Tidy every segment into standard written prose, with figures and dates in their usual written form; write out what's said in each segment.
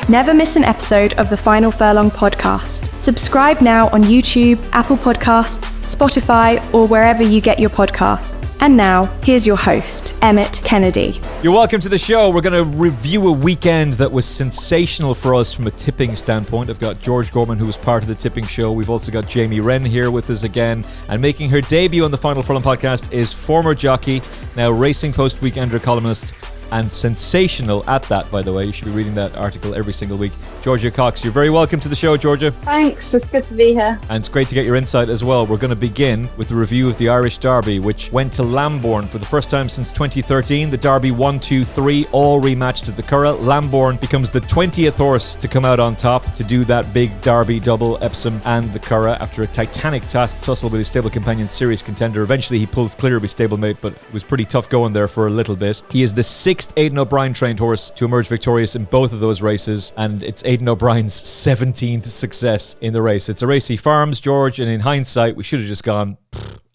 Never miss an episode of the Final Furlong podcast. Subscribe now on YouTube, Apple Podcasts, Spotify, or wherever you get your podcasts. And now, here's your host, Emmet Kennedy. You're welcome to the show. We're going to review a weekend that was sensational for us from a tipping standpoint. I've got George Gorman, who was part of the tipping show. We've also got Jamie Wrenn here with us again. And making her debut on the Final Furlong podcast is former jockey, now Racing Post Weekender columnist, and sensational at that, by the way. You should be reading that article every single week. Georgia Cox, you're very welcome to the show, Georgia. Thanks, it's good to be here. And it's great to get your insight as well. We're going to begin with the review of the Irish Derby, which went to Lambourn for the first time since 2013. The Derby 1, 2, 3 all rematched at the Curragh. Lambourn becomes the 20th horse to come out on top to do that big Derby double, Epsom and the Curragh, after a titanic tussle with his stable companion, Serious Contender. Eventually he pulls clear of his stablemate, but it was pretty tough going there for a little bit. He is the sixth Aidan O'Brien trained horse to emerge victorious in both of those races, and it's Aidan O'Brien's 17th success in the race. It's a race he farms, George, and in hindsight we should have just gone,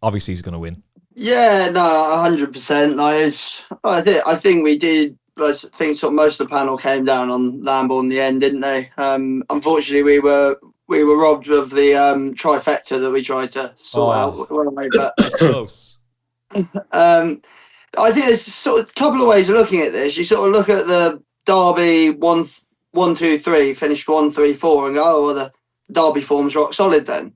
obviously he's going to win. Yeah, no, 100%. I think we did. I think sort of most of the panel came down on Lambourn in the end, didn't they? Unfortunately, we were robbed of the trifecta that we tried to sort out. But that's close. I think there's sort of a couple of ways of looking at this. You sort of look at the Derby 1, 2, 3, finished 1, 3, 4, and go, oh, well, the Derby form's rock solid then.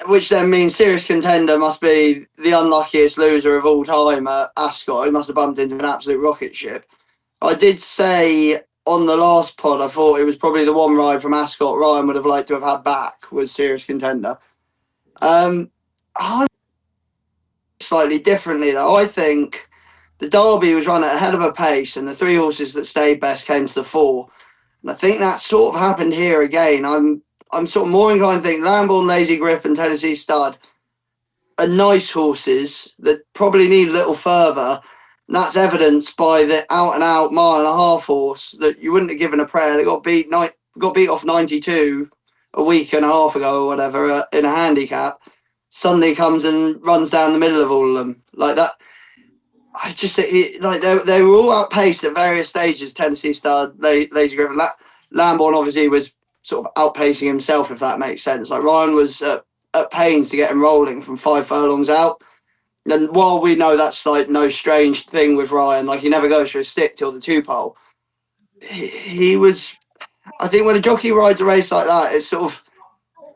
Which then means Serious Contender must be the unluckiest loser of all time at Ascot. He must have bumped into an absolute rocket ship. I did say on the last pod, I thought it was probably the one ride from Ascot Ryan would have liked to have had back was Serious Contender. I'm slightly differently though. I think the Derby was run at a hell of a pace and the three horses that stayed best came to the fore. And I think that sort of happened here again. I'm sort of more inclined to think Lambourn, Lazy Griff and Tennessee Stud are nice horses that probably need a little further. And that's evidenced by the out-and-out mile-and-a-half horse that you wouldn't have given a prayer. They got beat off 92 a week and a half ago or whatever in a handicap. Suddenly comes and runs down the middle of all of them like that. I just think they were all outpaced at various stages. Tennessee Stud, Lazy Griffin, Lambourn obviously was sort of outpacing himself, if that makes sense. Like Ryan was at pains to get him rolling from 5 furlongs out. And while we know that's like no strange thing with Ryan, like he never goes for a stick till the 2-pole. He was, I think when a jockey rides a race like that, it sort of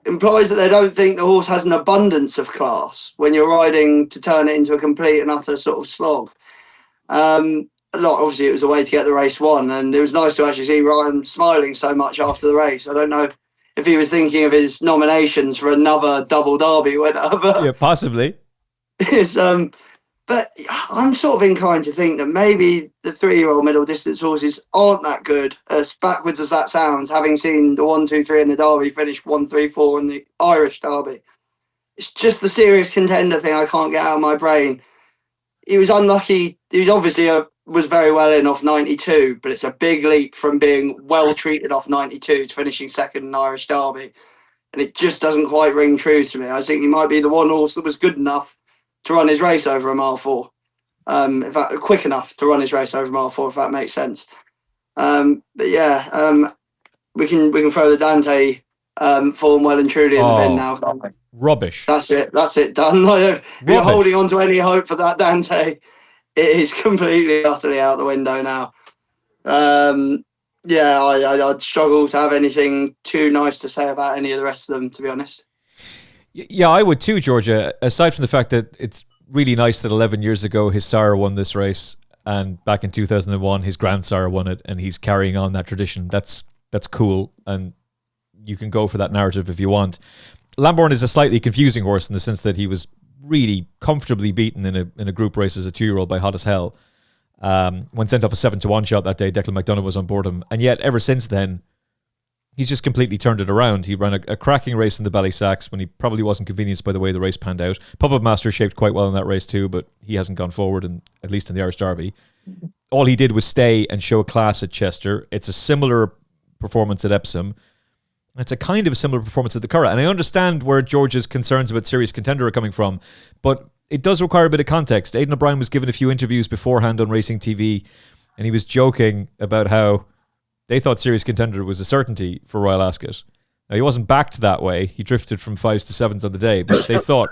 implies that they don't think the horse has an abundance of class when you're riding to turn it into a complete and utter sort of slog. Obviously it was a way to get the race won, and it was nice to actually see Ryan smiling so much after the race. I don't know if he was thinking of his nominations for another double Derby winner, but yeah, possibly. But I'm sort of inclined to think that maybe the 3-year-old middle distance horses aren't that good, as backwards as that sounds, having seen the 1, 2, 3 in the Derby finish 1, 3, 4 in the Irish Derby. It's just the Serious Contender thing I can't get out of my brain. He was unlucky. He was obviously was very well in off 92, but it's a big leap from being well treated off 92 to finishing second in Irish Derby. And it just doesn't quite ring true to me. I think he might be the one horse that was good enough to run his race over a mile 4. In fact, quick enough to run his race over a mile 4, if that makes sense. But yeah, we can throw the Dante form well and truly in the bin now. Rubbish. That's it done. If you're holding on to any hope for that Dante, it is completely, utterly out the window now. I'd struggle to have anything too nice to say about any of the rest of them, to be honest. Yeah, I would too, Georgia. Aside from the fact that it's really nice that 11 years ago his sire won this race, and back in 2001 his grandsire won it, and he's carrying on that tradition. That's cool, and you can go for that narrative if you want. Lambourn is a slightly confusing horse in the sense that he was really comfortably beaten in a group race as a 2-year-old by Hot as Hell. When sent off a 7-1 shot that day, Declan McDonough was on board him, and yet ever since then he's just completely turned it around. He ran a cracking race in the Ballysacks when he probably wasn't convenienced by the way the race panned out. Puppet Master shaped quite well in that race too, but he hasn't gone forward, at least in the Irish Derby. All he did was stay and show a class at Chester. It's a similar performance at Epsom. It's a kind of a similar performance at the Curragh. And I understand where George's concerns about Serious Contender are coming from, but it does require a bit of context. Aidan O'Brien was given a few interviews beforehand on Racing TV, and he was joking about how they thought Serious Contender was a certainty for Royal Ascot. Now, he wasn't backed that way. He drifted from 5s to 7s on the day, but they thought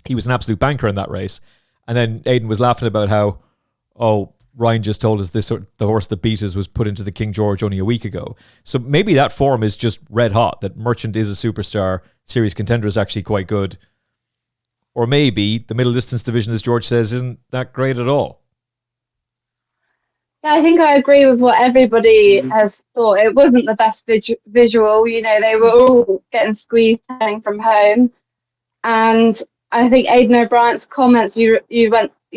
he was an absolute banker in that race. And then Aidan was laughing about how, Ryan just told us the horse that beat us was put into the King George only a week ago. So maybe that form is just red hot, that Merchant is a superstar, Serious Contender is actually quite good. Or maybe the middle distance division, as George says, isn't that great at all. Yeah, I think I agree with what everybody has thought. It wasn't the best visual. They were all getting squeezed turning from home. And I think Aidan O'Brien's comments, you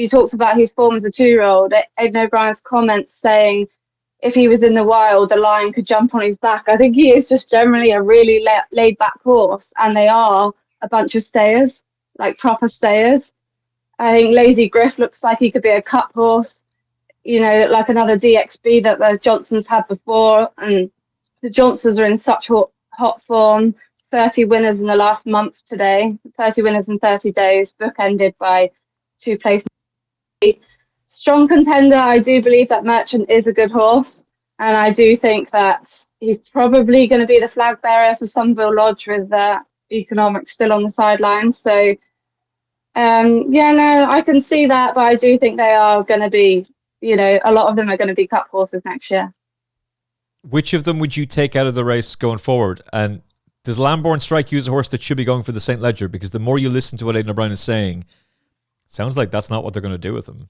talked about his form as a 2-year-old. Aidan O'Brien's comments saying if he was in the wild, the lion could jump on his back. I think he is just generally a really laid-back horse, and they are a bunch of stayers, like proper stayers. I think Lazy Griff looks like he could be a cup horse, like another DXB that the Johnsons had before. And the Johnsons are in such hot form. 30 winners in the last month today, 30 winners in 30 days, bookended by 2 places. Strong contender, I do believe that Merchant is a good horse, and I do think that he's probably going to be the flag bearer for Sunville Lodge with economics still on the sidelines. So, I can see that, but I do think they are going to be, a lot of them are going to be cup horses next year. Which of them would you take out of the race going forward? And does Lambourn strike you as a horse that should be going for the St. Leger? Because the more you listen to what Aidan O'Brien is saying, it sounds like that's not what they're going to do with him.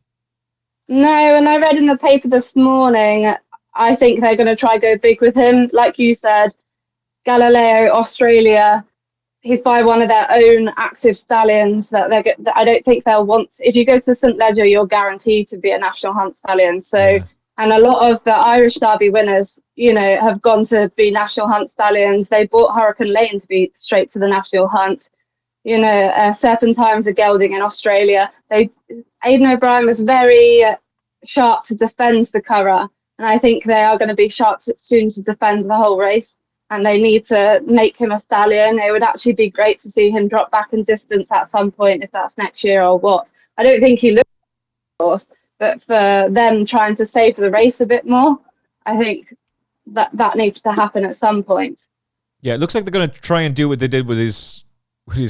No, and I read in the paper this morning, I think they're going to try go big with him. Like you said, Galileo, Australia, he's by one of their own active stallions that I don't think they'll want. If you go to the St. Leger, you're guaranteed to be a National Hunt stallion. So. Yeah. And a lot of the Irish Derby winners, have gone to be National Hunt stallions. They bought Hurricane Lane to be straight to the National Hunt. Serpentine's a gelding in Australia. Aidan O'Brien was very sharp to defend the Curragh, and I think they are going to be sharp soon to defend the whole race. And they need to make him a stallion. It would actually be great to see him drop back in distance at some point, if that's next year or what. I don't think he looks like a horse. But for them trying to save the race a bit more, I think that needs to happen at some point. Yeah, it looks like they're going to try and do what they did with his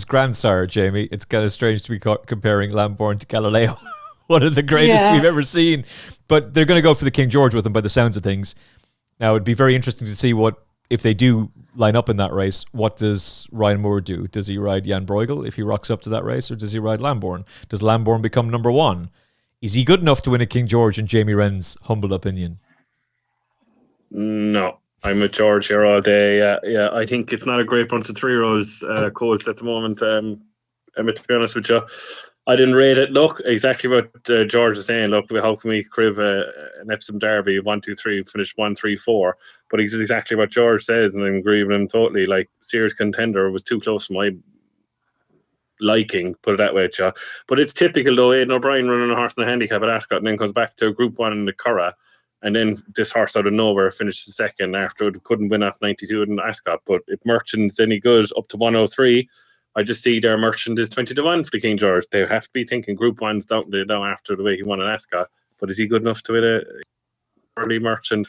grandsire, Jamie. It's kind of strange to be comparing Lambourn to Galileo, one of the greatest we've ever seen. But they're going to go for the King George with him by the sounds of things. Now, it'd be very interesting to see if they do line up in that race, what does Ryan Moore do? Does he ride Jan Bruegel if he rocks up to that race, or does he ride Lambourn? Does Lambourn become number 1? Is he good enough to win a King George in Jamie Wrenn's humble opinion? No, I'm with George here all day. Yeah, I think it's not a great bunch of 3-year-olds, Colts at the moment. Emmet, to be honest with you, I didn't rate it. Look, exactly what George is saying. Look, how can we crib an Epsom Derby 1, 2, 3, finish 1, 3, 4? But it's exactly what George says, and I'm agreeing with him totally. Like, Serious Contender was too close for my liking, put it that way, Joe. But it's typical though, Aidan O'Brien running a horse in a handicap at Ascot and then comes back to Group 1 in the Curragh, and then this horse out of nowhere finishes second after it couldn't win off 92 in Ascot. But if Merchant's any good up to 103, I just see their Merchant is 20 to 1 for the King George. They have to be thinking Group 1's down now after the way he won at Ascot. But is he good enough to win a early Merchant?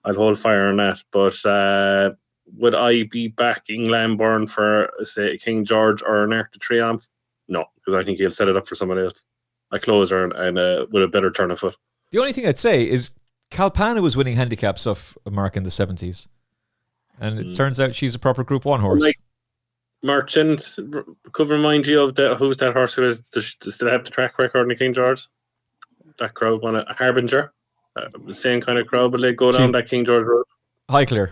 I'll hold fire on that. But would I be backing Lambourn for, say, King George or an Arc de Triomphe? No, because I think he'll set it up for someone else. A closer and with a better turn of foot. The only thing I'd say is Kalpana was winning handicaps off a mark in the 70s. And it turns out she's a proper Group 1 horse. Like Merchant, could remind you of who's that horse who still have the track record in the King George? That crowd won a Harbinger. The same kind of crowd, but they go down that King George road. Highclere,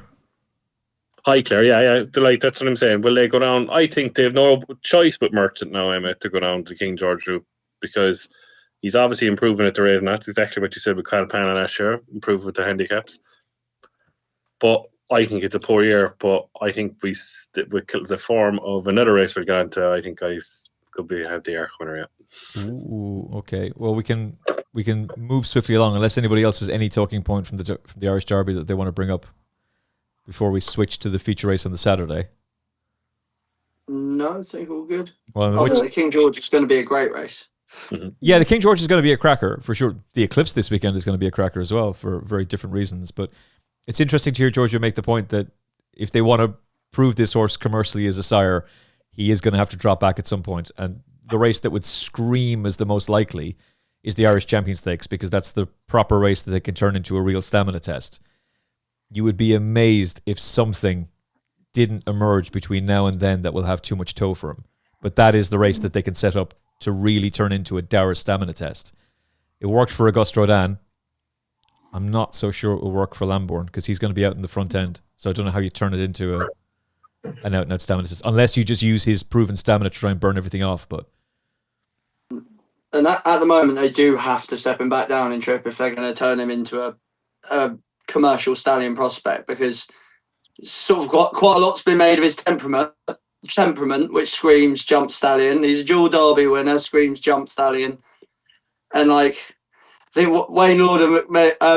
yeah. That's what I'm saying. Will they go down? I think they have no choice but Merchant now, Emmet, to go down to the King George route, because he's obviously improving at the rate, and that's exactly what you said with Kalpana last year, improve with the handicaps. But I think it's a poor year, but I think we with the form of another race we'll get into, I think I could have the Arc winner, yeah. Ooh, okay. Well, we can move swiftly along unless anybody else has any talking point from the Irish Derby that they want to bring up before we switch to the feature race on the Saturday. No, I think all good. Well, obviously, King George is going to be a great race. Mm-hmm. Yeah, the King George is going to be a cracker for sure. The Eclipse this weekend is going to be a cracker as well for very different reasons. But It's interesting to hear Georgia make the point that if they want to prove this horse commercially as a sire, he is going to have to drop back at some point. And the race that would scream as the most likely is the Irish Champion Stakes, because that's the proper race that they can turn into a real stamina test. You would be amazed if something didn't emerge between now and then that will have too much toe for him. But that is the race that they can set up to really turn into a dour stamina test. It worked for Auguste Rodin. I'm not so sure it will work for Lambourn, because he's going to be out in the front end. So I don't know how you turn it into an out-and-out stamina test, unless you just use his proven stamina to try and burn everything off. But and at the moment, they do have to step him back down in trip if they're going to turn him into a commercial stallion prospect, because sort of quite a lot's been made of his temperament, which screams jump stallion. He's a dual Derby winner, screams jump stallion, and like I think Wayne Lauder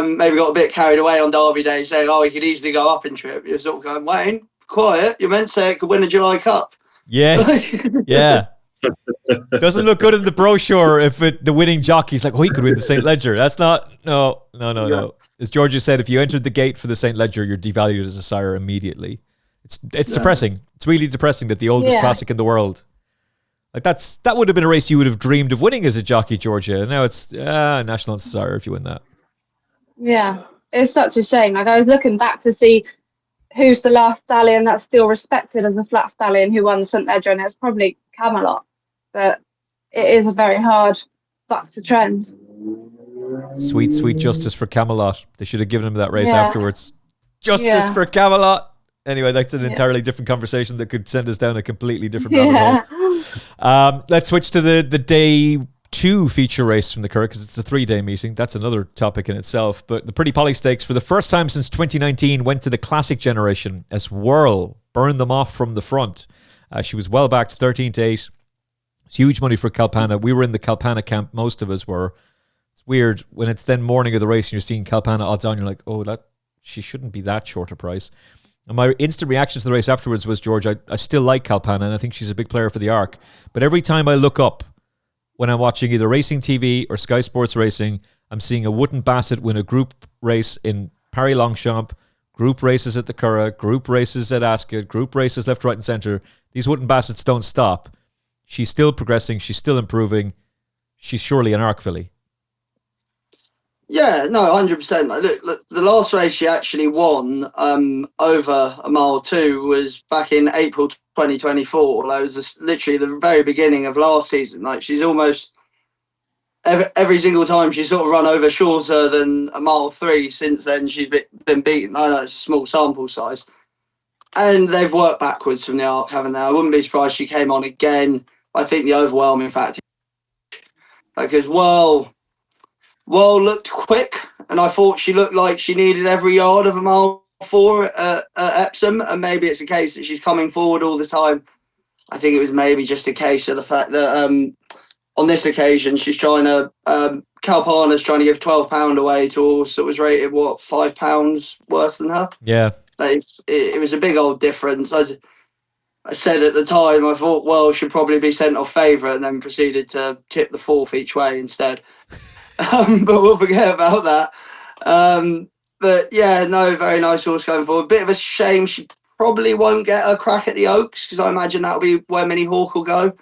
maybe got a bit carried away on Derby Day, saying, "Oh, he could easily go up in trip." You're sort of going, Wayne, quiet. You meant to say it could win a July Cup. Yes, yeah. Doesn't look good in the brochure if the winning jockey's like, oh, he could win the St. Ledger. That's not, no. As Georgia said, if you entered the gate for the St. Ledger, you're devalued as a sire immediately. It's depressing. It's really depressing that the oldest classic in the world, like that would have been a race you would have dreamed of winning as a jockey, Georgia. Now it's national sire if you win that. Yeah, it's such a shame. Like, I was looking back to see who's the last stallion that's still respected as a flat stallion who won St. Ledger, and it's probably Camelot. But it is a very hard buck to trend. Sweet justice for Camelot. They should have given him that race afterwards. Justice for Camelot. Anyway, that's an entirely different conversation that could send us down a completely different rabbit hole. Let's switch to the day 2 feature race from the Curragh, because it's a 3-day meeting. That's another topic in itself. But the Pretty Polly Stakes, for the first time since 2019, went to the classic generation as Whirl burned them off from the front. She was well backed, 13-8. It's huge money for Kalpana. We were in the Kalpana camp. Most of us were. It's weird when it's then morning of the race and you're seeing Kalpana odds on. You're like, oh, she shouldn't be that short a price. And my instant reaction to the race afterwards was, George, I still like Kalpana, and I think she's a big player for the Arc. But every time I look up when I'm watching either Racing TV or Sky Sports Racing, I'm seeing a Wooden Basset win a group race in Paris Longchamp, group races at the Curragh, group races at Ascot, group races left, right, and centre. These Wooden Bassets don't stop. She's still progressing. She's still improving. She's surely an Arc filly. Yeah, no, 100%. Look, the last race she actually won over a mile 2 was back in April 2024. That was literally the very beginning of last season. Like, she's almost every single time she's sort of run over shorter than a mile 3 since then. She's been beaten. I know it's a small sample size. And they've worked backwards from the Arc, haven't they? I wouldn't be surprised she came on again. I think the overwhelming factor, because Whirl looked quick, and I thought she looked like she needed every yard of a mile 4 at Epsom, and maybe it's a case that she's coming forward all the time. I think it was maybe just a case of the fact that on this occasion she's trying to Kalpana's trying to give £12 away to a horse that was rated £5 worse than her. Yeah, like it was a big old difference. I said at the time, I thought, well, should probably be sent off favourite, and then proceeded to tip the 4th each way instead. But we'll forget about that. But yeah, no, very nice horse going forward. Bit of a shame she probably won't get a crack at the Oaks, because I imagine that'll be where Minnie Hawk will go.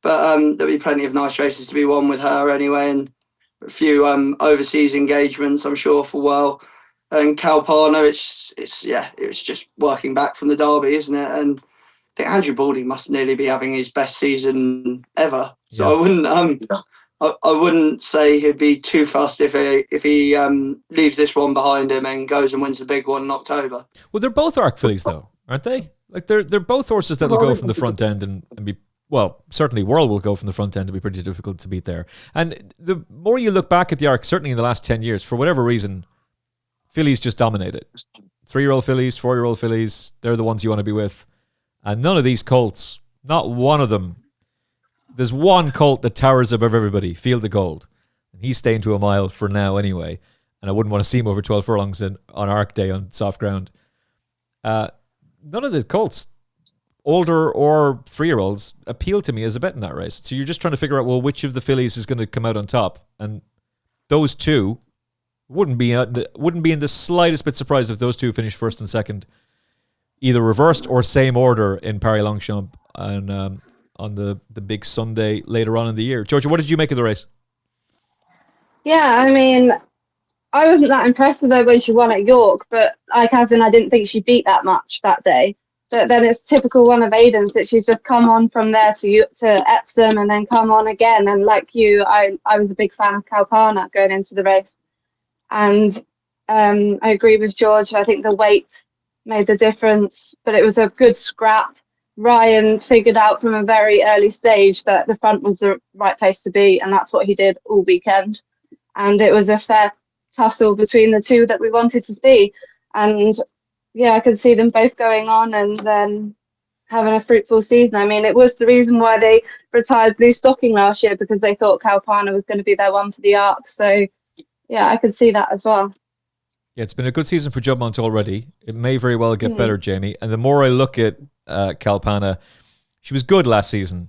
But there'll be plenty of nice races to be won with her anyway, and a few overseas engagements, I'm sure, for Whirl. And Kalpana, it was just working back from the Derby, isn't it? And I think Andrew Balding must nearly be having his best season ever. So yeah. I wouldn't say he'd be too fussed if he leaves this one behind him and goes and wins the big one in October. Well, they're both Arc fillies, though, aren't they? Like they're both horses that'll go from the front end and be, well, certainly Whirl will go from the front end and be pretty difficult to beat there. And the more you look back at the Arc, certainly in the last 10 years, for whatever reason, fillies just dominate it. 3-year-old fillies, 4-year-old fillies, they're the ones you want to be with. And none of these colts, not one of them. There's one colt that towers above everybody, Field of Gold. And he's staying to a mile for now anyway. And I wouldn't want to see him over 12 furlongs on Arc Day on soft ground. None of the colts, older or 3-year-olds, appeal to me as a bet in that race. So you're just trying to figure out, well, which of the fillies is going to come out on top. And those two Wouldn't be in the slightest bit surprised if those two finished first and second, either reversed or same order in Paris-Longchamp and on the big Sunday later on in the year. Georgia, what did you make of the race? Yeah, I mean, I wasn't that impressed with her when she won at York, but I didn't think she beat that much that day. But then it's typical one of Aiden's that she's just come on from there to Epsom and then come on again. And like you, I was a big fan of Kalpana going into the race. And I agree with George. I think the weight made the difference, but it was a good scrap. Ryan figured out from a very early stage that the front was the right place to be, and that's what he did all weekend. And it was a fair tussle between the two that we wanted to see. And yeah, I could see them both going on and then having a fruitful season. I mean, it was the reason why they retired Bluestocking last year, because they thought Kalpana was going to be their one for the Arc. So yeah, I could see that as well. Yeah, it's been a good season for Juddmonte already. It may very well get better, Jamie. And the more I look at Kalpana, she was good last season,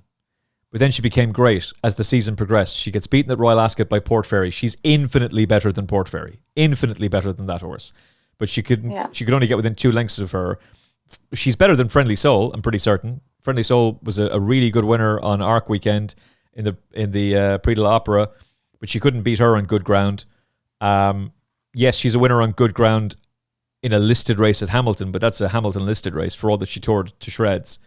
but then she became great as the season progressed. She gets beaten at Royal Ascot by Port Fairy. She's infinitely better than Port Fairy, infinitely better than that horse. But she could only get within 2 lengths of her. She's better than Friendly Soul, I'm pretty certain. Friendly Soul was a really good winner on Arc weekend in the Prix de l'Opera, but she couldn't beat her on good ground. Yes, she's a winner on good ground in a listed race at Hamilton, but that's a Hamilton listed race for all that she tore to shreds.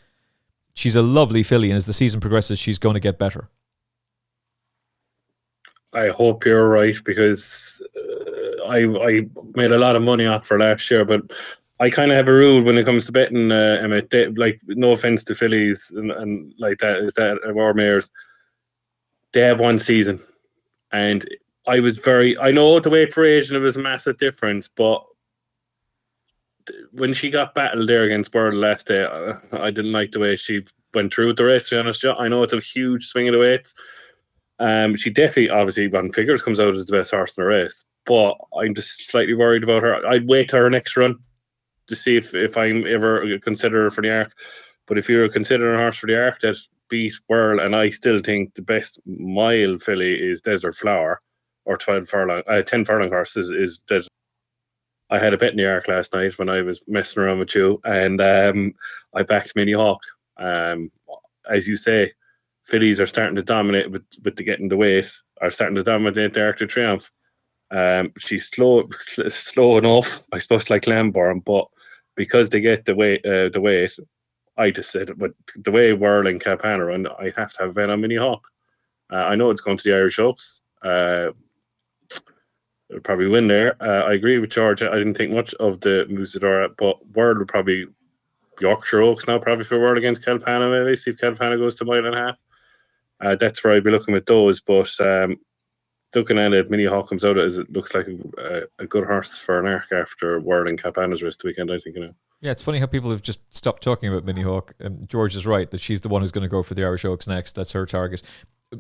She's a lovely filly, and as the season progresses, she's going to get better. I hope you're right, because I made a lot of money off her last year, but I kind of have a rule when it comes to betting, Emmet. Like, no offense to fillies and like that, is that or mares, they have one season, and I know the weight variation, it was a massive difference, but when she got battled there against Whirl last day, I didn't like the way she went through the race, to be honest. I know it's a huge swing of the weights. She definitely, obviously, on figures, comes out as the best horse in the race, but I'm just slightly worried about her. I'd wait till her next run to see if I'm ever consider her for the Arc. But if you're considering a horse for the Arc that beat Whirl, and I still think the best mile filly is Desert Flower, or 10 furlong horses is Desert. I had a bet in the Arc last night when I was messing around with you, and I backed Minnie Hawk. As you say, fillies are starting to dominate with the getting the weight, are starting to dominate the Arc de Triomphe. She's slow enough, I suppose, like Lambourn, but because they get the weight, I just said, but the way Whirl and Kalpana run, I have to have a bet on Minnie Hawk. I know it's going to the Irish Oaks. It'll probably win there. I agree with George. I didn't think much of the Musadora, but Whirl will probably Yorkshire Oaks now, probably for Whirl against Kalpana, maybe. See if Kalpana goes to mile and a half. That's where I'd be looking at those. But looking at it, Minnie Hawk comes out as it looks like a good horse for an Arc after Whirl and Kalpana's race the weekend, I think. Yeah, it's funny how people have just stopped talking about Minnie Hawk. And George is right that she's the one who's going to go for the Irish Oaks next. That's her target.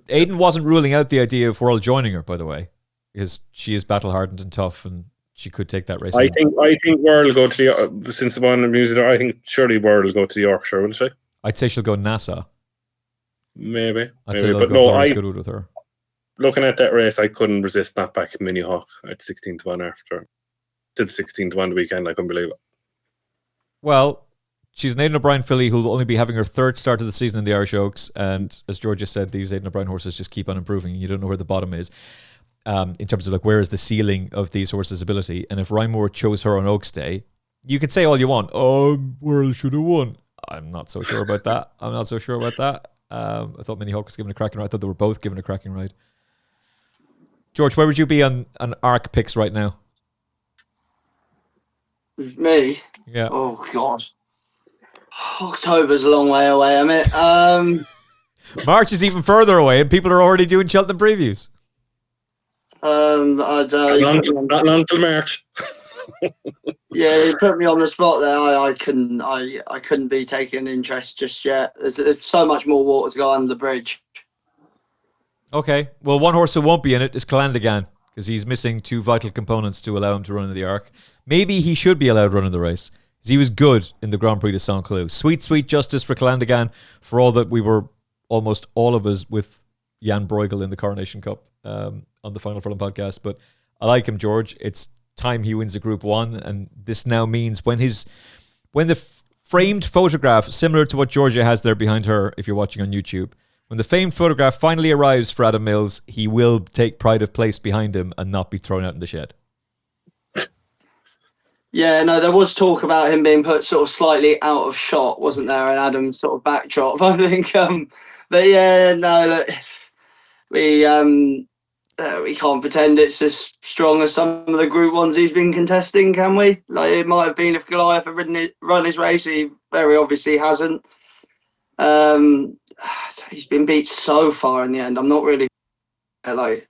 Aidan wasn't ruling out the idea of Whirl joining her, by the way, because she is battle hardened and tough, and she could take that race. I think Whirl will go to the since the one music. I think surely Whirl will go to the Yorkshire, will she? I'd say she'll go Nassau. Maybe. I'd say they'll go Goodwood with her. Looking at that race, I couldn't resist not backing Minnie Hawk at 16-1 after. Did 16-1 the weekend, I couldn't believe it. Well, she's an Aidan O'Brien filly who will only be having her third start of the season in the Irish Oaks, and as George just said, these Aidan O'Brien horses just keep on improving, and you don't know where the bottom is. In terms of like where is the ceiling of these horses' ability, and if Rymore chose her on Oaks Day, you can say all you want. Oh, Whirl should have won. I'm not so sure about that. I thought Minnie Hawk was given a cracking ride. I thought they were both given a cracking ride. George, where would you be on Arc picks right now? Me? Yeah. Oh God. October's a long way away, Emmet. March is even further away, and people are already doing Cheltenham previews. Not long till March. Yeah, you put me on the spot there. I couldn't be taking an interest just yet. There's so much more water to go under the bridge. Okay, well, one horse who won't be in it is Calandagan, because he's missing 2 vital components to allow him to run in the Arc. Maybe he should be allowed running the race, because he was good in the Grand Prix de Saint-Cloud. Sweet justice for Calandagan, for all that we were, almost all of us, with Jan Bruegel in the Coronation Cup on the Final Furlong podcast. But I like him, George. It's time he wins a Group 1, and this now means when the framed photograph, similar to what Georgia has there behind her, if you're watching on YouTube, when the famed photograph finally arrives for Adam Mills, he will take pride of place behind him and not be thrown out in the shed. Yeah, no, there was talk about him being put sort of slightly out of shot, wasn't there? And Adam's sort of backdrop, I think. But yeah, no, look, we can't pretend it's as strong as some of the Group 1s he's been contesting, can we? Like, it might have been if Goliath had run his race. He very obviously hasn't. He's been beat so far in the end. I'm not really like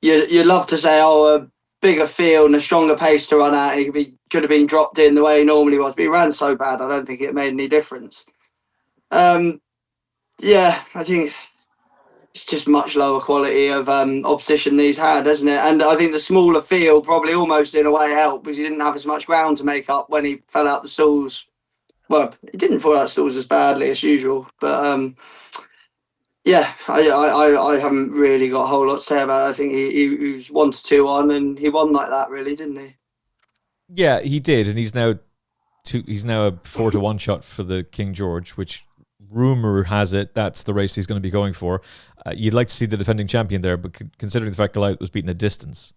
you love to say, a bigger field and a stronger pace to run at. He could have been dropped in the way he normally was, but he ran so bad. I don't think it made any difference. Yeah, I think it's just much lower quality of opposition he's had, hasn't it? And I think the smaller field probably almost in a way helped because he didn't have as much ground to make up when he fell out the stalls. Well, he didn't fall out the stalls as badly as usual, but yeah, I haven't really got a whole lot to say about it. I think he was 1-2 on, and he won like that, really, didn't he? Yeah, he did, and he's now a 4-1 shot for the King George, which rumor has it that's the race he's going to be going for. You'd like to see the defending champion there, but considering the fact Goliath was beaten a distance,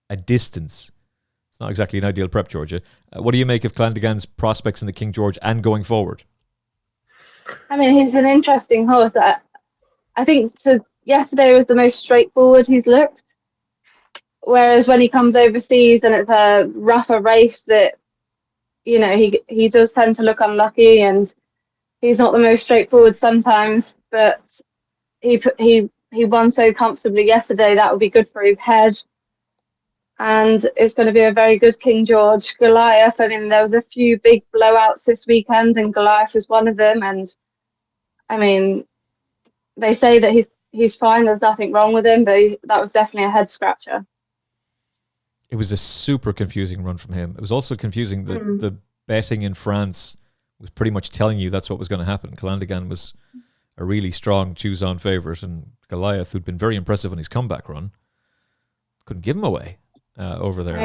it's not exactly an ideal prep, Georgia. What do you make of Calandagan's prospects in the King George and going forward? I mean, he's an interesting horse. I think yesterday was the most straightforward he's looked. Whereas when he comes overseas and it's a rougher race, that he does tend to look unlucky, and he's not the most straightforward sometimes. But he won so comfortably yesterday. That would be good for his head, and it's going to be a very good King George. Goliath, I mean, there was a few big blowouts this weekend, and Goliath was one of them. And I mean, they say that he's fine. There's nothing wrong with him, but that was definitely a head scratcher. It was a super confusing run from him. It was also confusing that the betting in France was pretty much telling you that's what was going to happen. Calandagan was a really strong choose-on favourite, and Goliath, who'd been very impressive on his comeback run, couldn't give him away over there.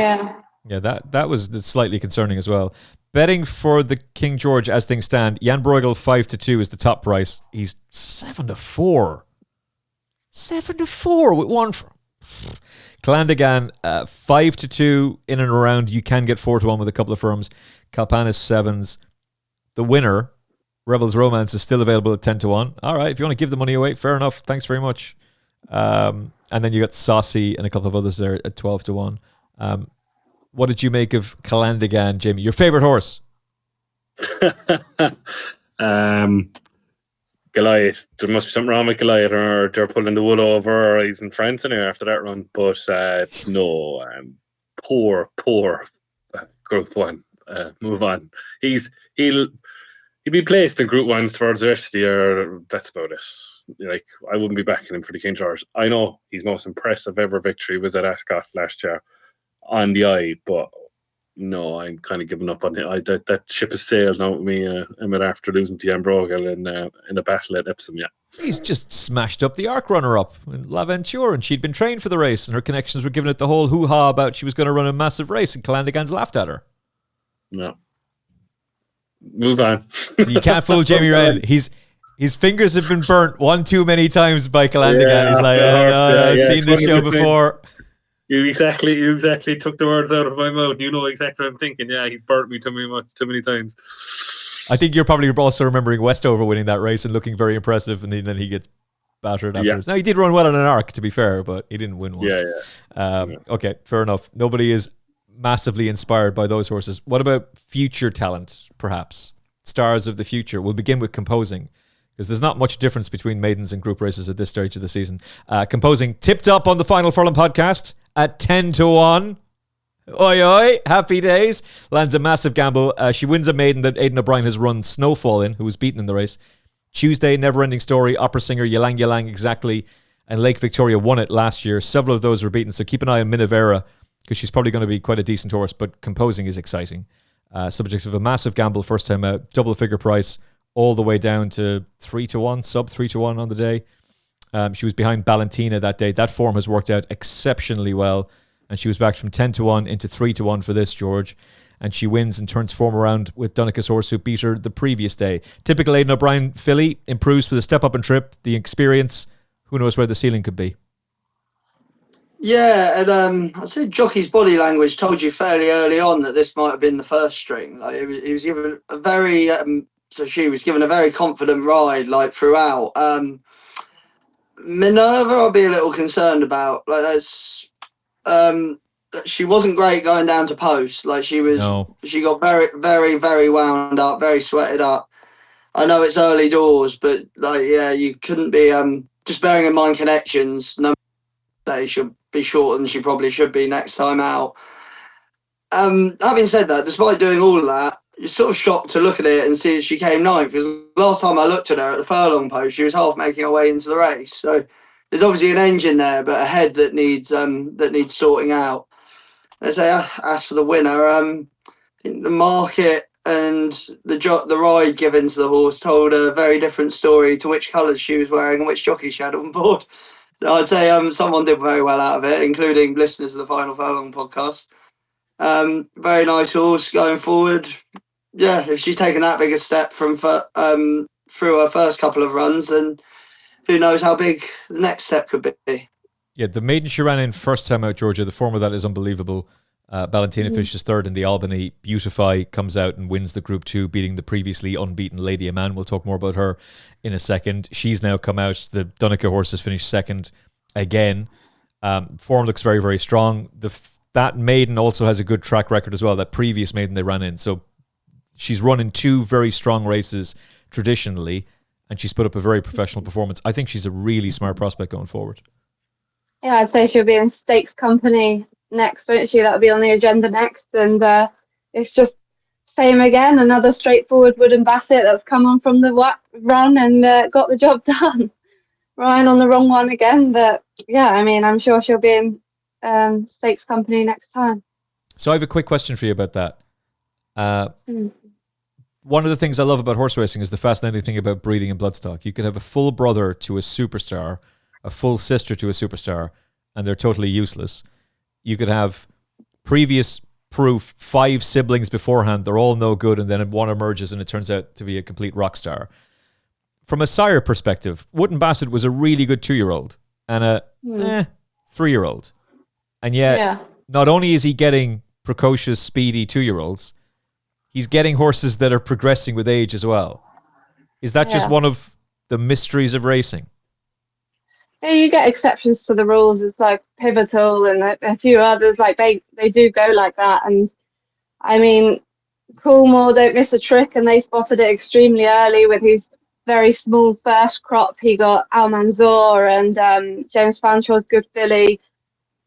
Yeah, that was slightly concerning as well. Betting for the King George as things stand, Jan Bruegel 5-2 is the top price. He's 7-4. 7-4 with one for Calandagan 5-2 in and around. You can get 4-1 with a couple of firms. Kalpana's 7s. The winner, Rebels Romance, is still available at 10-1. All right, if you want to give the money away, fair enough. Thanks very much. And then you got Saucy and a couple of others there at 12-1. What did you make of Calandagan, Jamie? Your favourite horse? Goliath. There must be something wrong with Goliath, or they're pulling the wool over, or he's in France anyway after that run. But no, poor Group 1. Move on. He'll be placed in Group 1s towards the rest of the year. That's about it. Like, I wouldn't be backing him for the King George. I know his most impressive ever victory was at Ascot last year on the eye, but no, I'm kind of giving up on it. That ship has sailed now with me, Emmet, after losing to Jan Bruegel in a battle at Epsom. Yeah, he's just smashed up the arc runner-up in L'Aventure, and she'd been trained for the race, and her connections were giving it the whole hoo-ha about she was going to run a massive race, and Calandagan's laughed at her. No. Move on. So you can't fool Jamie Wrenn. His fingers have been burnt one too many times by Calandagan. Yeah, he's like, I've seen this show before. You exactly took the words out of my mouth. You know exactly what I'm thinking. Yeah, he burnt me too many times. I think you're probably also remembering Westover winning that race and looking very impressive, and then he gets battered afterwards. Now, he did run well on an arc, to be fair, but he didn't win one. Yeah. Okay, fair enough. Nobody is massively inspired by those horses. What about future talent, perhaps? Stars of the future. We'll begin with composing, because there's not much difference between maidens and group races at this stage of the season. Composing tipped up on the Final Furlong podcast at 10-1. Oi, oi, happy days. Lands a massive gamble. She wins a maiden that Aidan O'Brien has run Snowfall in, who was beaten in the race. Tuesday, Never Ending Story, Opera Singer, Ylang Ylang, exactly. And Lake Victoria won it last year. Several of those were beaten, so keep an eye on Minivera, because she's probably going to be quite a decent horse, but composing is exciting. Subject of a massive gamble first time out, double figure price, all the way down to 3-1, sub 3-1 on the day. She was behind Valentina that day. That form has worked out exceptionally well. and she was back from 10-1 into 3-1 for this, George. And she wins and turns form around with Donica's horse who beat her the previous day. Typical Aidan O'Brien filly, improves for the step up and trip, the experience. Who knows where the ceiling could be? Yeah, and I'd say jockey's body language told you fairly early on that this might have been the first string. Like he was given a very, she was given a very confident ride like throughout. Minerva, I'll be a little concerned about. Like that's, she wasn't great going down to post. Like she was, She got very, very, very wound up, very sweated up. I know it's early doors, but like yeah, you couldn't be just bearing in mind connections. No, they should be shorter than she probably should be next time out. Having said that, despite doing all of that, you're sort of shocked to look at it and see that she came ninth. Because last time I looked at her at the Furlong post, she was half making her way into the race. So there's obviously an engine there, but a head that needs sorting out. Let's say as for the winner, I think the market and the ride given to the horse told a very different story to which colours she was wearing and which jockey she had on board. I'd say someone did very well out of it, including listeners of the Final Furlong podcast. Very nice horse going forward. Yeah, if she's taken that big a step from through her first couple of runs, then who knows how big the next step could be. Yeah, the maiden she ran in first time out, Georgia, the form of that is unbelievable. Valentina finishes third in the Albany. Beautify comes out and wins the Group 2, beating the previously unbeaten Lady Aman. We'll talk more about her in a second. She's now come out. The Donica horse has finished second again. Form looks very, very strong. That maiden also has a good track record as well, that previous maiden they ran in. So she's run in 2 very strong races traditionally, and she's put up a very professional performance. I think she's a really smart prospect going forward. Yeah, I'd say she'll be in stakes company next, won't she? That'll be on the agenda next. And it's just same again, another straightforward Wooden Basset that's come on from the run and got the job done. Ryan on the wrong one again, but yeah, I mean, I'm sure she'll be in stakes company next time. So I have a quick question for you about that. One of the things I love about horse racing is the fascinating thing about breeding and bloodstock. You could have a full brother to a superstar, a full sister to a superstar, and they're totally useless. You could have previous proof 5 siblings beforehand, they're all no good, and then one emerges and it turns out to be a complete rock star. From a sire perspective, Wooden Basset was a really good 2-year-old and a 3-year-old. And yet, not only is he getting precocious, speedy 2-year-olds, he's getting horses that are progressing with age as well. Is that just one of the mysteries of racing? Yeah, you get exceptions to the rules. It's like Pivotal and a few others. Like they do go like that. And I mean, Coolmore don't miss a trick, and they spotted it extremely early with his very small first crop. He got Almanzor and James Fanshaw's good filly,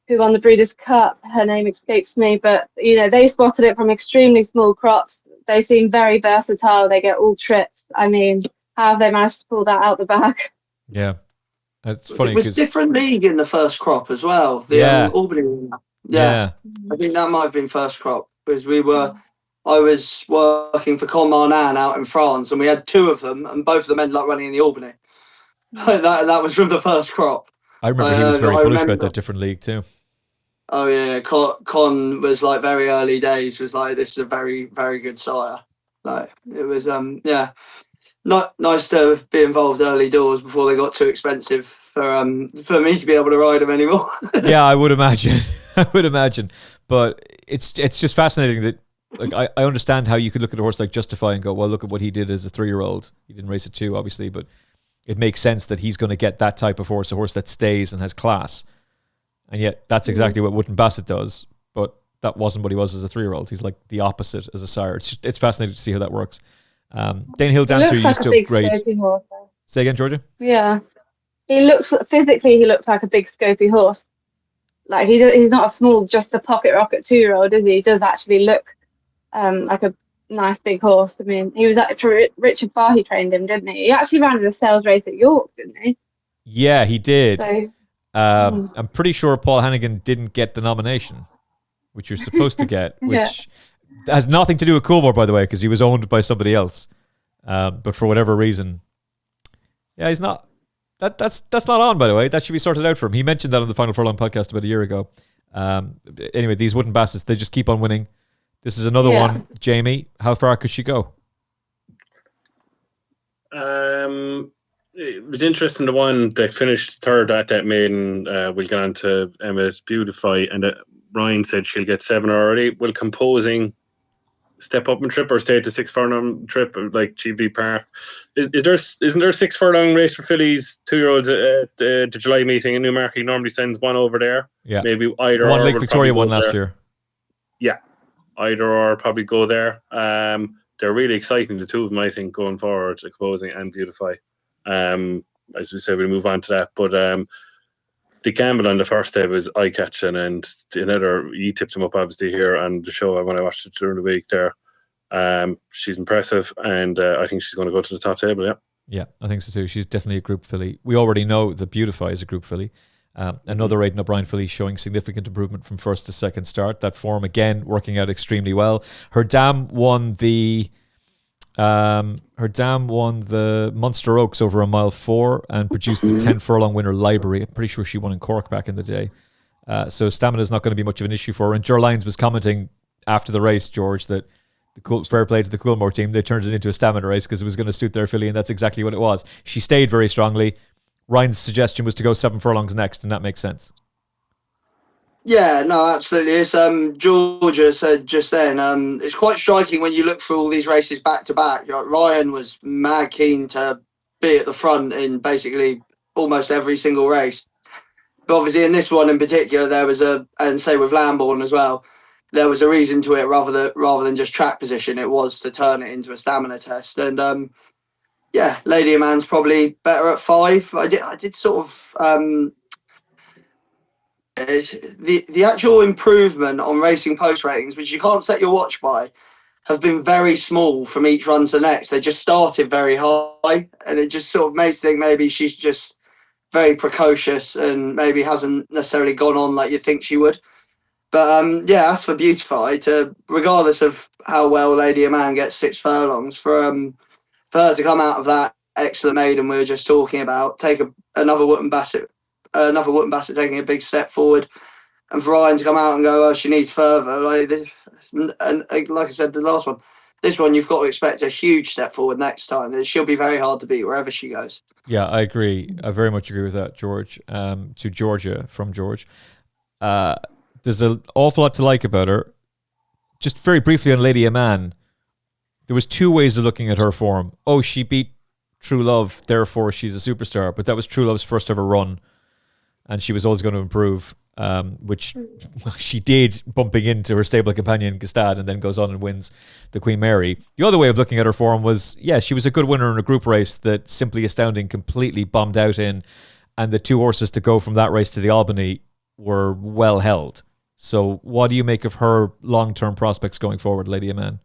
who won the Breeders' Cup. Her name escapes me, but you know, they spotted it from extremely small crops. They seem very versatile. They get all trips. I mean, how have they managed to pull that out the bag? Yeah. That's funny. It was different league in the first crop as well. The Albany one. Yeah. I think that might have been first crop because I was working for Colmarnan out in France, and we had 2 of them, and both of them ended up running in the Albany. that was from the first crop. I remember he was very bullish about that different league too. Oh yeah, Con was like very early days. Was like, this is a very, very good sire. Like it was not nice to be involved early doors before they got too expensive for me to be able to ride them anymore. Yeah, I would imagine. But it's just fascinating that, like, I understand how you could look at a horse like Justify and go, well, look at what he did as a 3-year-old. He didn't race at 2, obviously, but it makes sense that he's going to get that type of horse, a horse that stays and has class. And yet that's exactly what Wooden Basset does, but that wasn't what he was as a 3-year-old. He's like the opposite as a sire. It's fascinating to see how that works. Dane Hill Dancer used to upgrade. Say again, Georgia? Yeah. He looks like a big scopy horse. Like he's not a small, just a pocket rocket 2-year-old, is he? He does actually look like a nice big horse. I mean, he was at Richard Fahey trained him, didn't he? He actually ran a sales race at York, didn't he? Yeah, he did. So, I'm pretty sure Paul Hannigan didn't get the nomination, which you're supposed to get, which has nothing to do with Coolmore, by the way, because he was owned by somebody else. But for whatever reason, he's not. That's not on, by the way. That should be sorted out for him. He mentioned that on the Final Furlong podcast about a year ago. Anyway, these wooden bassets, they just keep on winning. This is another one. Jamie, how far could she go? It was interesting. The one that finished third at that maiden, we'll get on to Emmet Beautify, and Ryan said she'll get 7 already. Will composing step up and trip or stay at the 6 furlong trip like GB Park? Isn't there a 6 furlong race for fillies 2-year-olds at the July meeting in Newmarket? He normally sends one over there. Yeah, maybe either one or Lake Victoria one last year. Yeah, either or probably go there. They're really exciting, the two of them, I think, going forward, Composing and Beautify. As we said, we'll move on to that. But the gamble on the first day was eye-catching, and another, you tipped him up obviously here on the show when I watched it during the week there. She's impressive, and I think she's going to go to the top table, yeah. Yeah, I think so too. She's definitely a group filly. We already know that Beautify is a group filly. Another Aidan O'Brien filly showing significant improvement from first to second start. That form again working out extremely well. Her dam won the Munster Oaks over a mile 4 and produced the 10 furlong winner Library. I'm pretty sure she won in Cork back in the day. So stamina is not going to be much of an issue for her. And Ger Lyons was commenting after the race, George, that fair play to the Coolmore team. They turned it into a stamina race because it was going to suit their filly, and that's exactly what it was. She stayed very strongly. Ryan's suggestion was to go 7 furlongs next, and that makes sense. Yeah, no, absolutely. As Georgia said just then, it's quite striking when you look through all these races back to back. Ryan was mad keen to be at the front in basically almost every single race. But obviously in this one in particular, there was and say with Lambourn as well, there was a reason to it rather than just track position. It was to turn it into a stamina test. And yeah, Lady of Man's probably better at 5. I did sort of the actual improvement on Racing Post ratings, which you can't set your watch by, have been very small from each run to next. They just started very high, and it just sort of makes you think maybe she's just very precocious and maybe hasn't necessarily gone on like you think she would. But yeah, as for Beautify, regardless of how well Lady of Man gets 6 furlongs, for her to come out of that excellent maiden we were just talking about, take another Wootton Bassett taking a big step forward, and for Ryan to come out and go, oh, she needs further. And like I said, the last one, this one you've got to expect a huge step forward next time. She'll be very hard to beat wherever she goes. Yeah, I agree. I very much agree with that, George. To Georgia from George. There's an awful lot to like about her. Just very briefly on Lady of Man, there was 2 ways of looking at her form. Oh, she beat True Love, therefore she's a superstar. But that was True Love's first ever run, and she was always going to improve, which she did, bumping into her stable companion Gestad, and then goes on and wins the Queen Mary. The other way of looking at her form was, yeah, she was a good winner in a group race that Simply Astounding completely bombed out in, and the 2 horses to go from that race to the Albany were well held. So what do you make of her long-term prospects going forward, Lady of Man?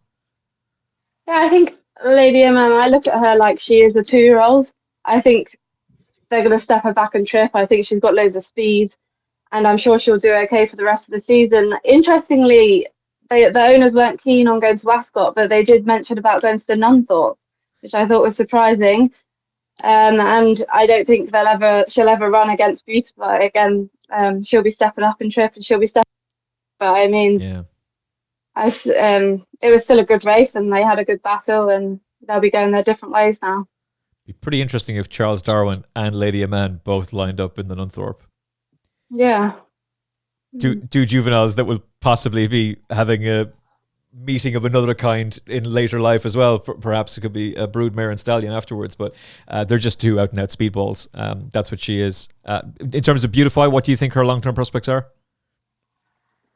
Yeah, I think Lady of Man, I look at her like she is a 2-year-old. I think they're going to step her back and trip. I think she's got loads of speed, and I'm sure she'll do okay for the rest of the season. Interestingly, the owners weren't keen on going to Ascot, but they did mention about going to the Nunthorpe, which I thought was surprising. And I don't think she'll ever run against Beautify again. She'll be stepping up and trip, and she'll be stepping. But I mean, yeah. It was still a good race, and they had a good battle, and they'll be going their different ways now. It'd be pretty interesting if Charles Darwin and Lady of Man both lined up in the Nunthorpe. Yeah. Two juveniles that will possibly be having a meeting of another kind in later life as well. Perhaps it could be a broodmare and stallion afterwards, but they're just 2 out and out speedballs. That's what she is. In terms of Beautify, what do you think her long-term prospects are?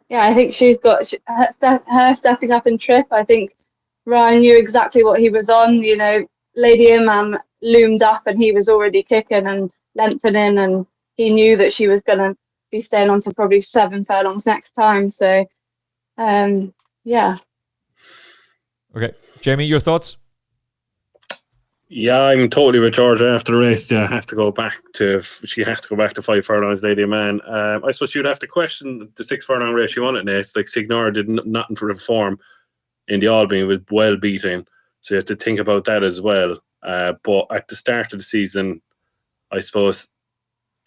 Yeah, I think she's got her stepping up and trip. I think Ryan knew exactly what he was on. You know, Lady Imam loomed up and he was already kicking and lengthening, and he knew that she was going to be staying on to probably 7 furlongs next time. So, yeah. Okay. Jamie, your thoughts? Yeah, I'm totally with Georgia after the race. Yeah, she has to go back to 5 furlongs, Lady of Man. I suppose you'd have to question the 6 furlong race she won at Naas. Like Signora did nothing for the form in the Albany, was well beaten. So you have to think about that as well. But at the start of the season, I suppose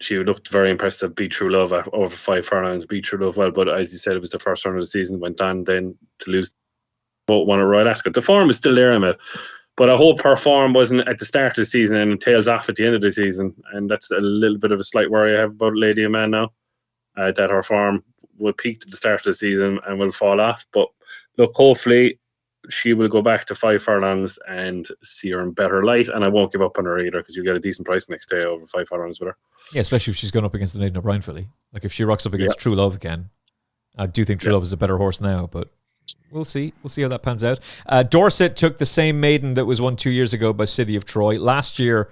she looked very impressive. Beat True Love at over 5 furlongs. Beat True Love well, but as you said, it was the first run of the season. Went on then to lose. Won a Royal Ascot. The form is still there, Emmet. But I hope her form wasn't at the start of the season and tails off at the end of the season. And that's a little bit of a slight worry I have about Lady of Man now. That her form will peak at the start of the season and will fall off. But look, hopefully she will go back to 5 furlongs and see her in better light. And I won't give up on her either, because you get a decent price next day over 5 furlongs with her. Yeah, especially if she's going up against the Maiden O'Brien filly. Like if she rocks up against True Love again. I do think True Love is a better horse now, but we'll see. We'll see how that pans out. Dorset took the same maiden that was won 2 years ago by City of Troy. Last year,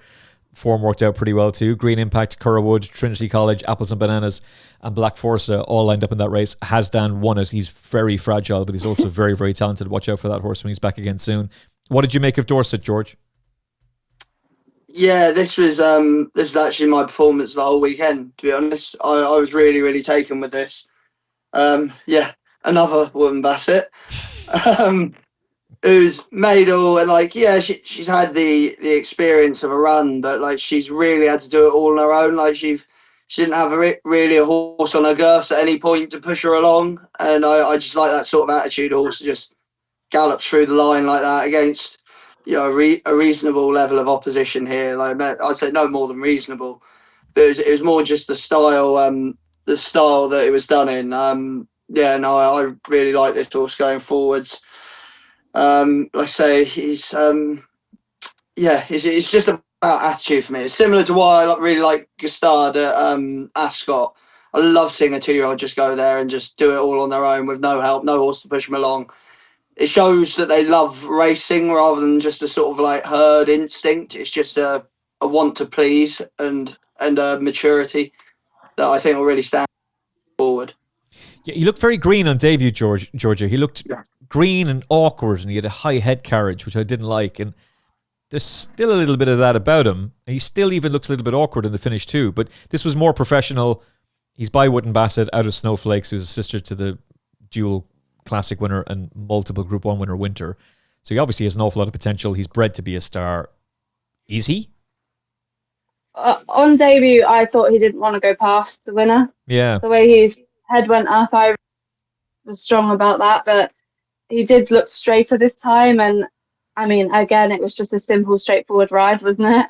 form worked out pretty well too. Green Impact, Curragh Wood, Trinity College, Apples and Bananas, and Black Forza all lined up in that race. Hasdan won it. He's very fragile, but he's also very, very talented. Watch out for that horse when he's back again soon. What did you make of Dorset, George? Yeah, this was actually my performance the whole weekend, to be honest. I was really, really taken with this. Another woman Bassett. Who's made all, and she's had the experience of a run, but she's really had to do it all on her own. She didn't have really a horse on her girths at any point to push her along, and I just like that sort of attitude. Horse just gallops through the line like that against a reasonable level of opposition here. I'd say no more than reasonable, but it was more just the style that it was done in. I really like this horse going forwards. Like I say, it's just about attitude for me. It's similar to why I really like Gustard at Ascot. I love seeing a 2-year-old just go there and just do it all on their own with no help, no horse to push them along. It shows that they love racing rather than just a sort of herd instinct. It's just a want to please and a maturity that I think will really stand forward. Yeah, he looked very green on debut, Georgia. He looked green and awkward, and he had a high head carriage, which I didn't like. And there's still a little bit of that about him. And he still even looks a little bit awkward in the finish too. But this was more professional. He's by Wootton Bassett, out of Snowflakes, who's a sister to the dual classic winner and multiple Group 1 winner Winter. So he obviously has an awful lot of potential. He's bred to be a star. Is he? On debut, I thought he didn't want to go past the winner. Yeah. The way his head went up, I was strong about that, but he did look straighter this time. And I mean, again, it was just a simple, straightforward ride, wasn't it,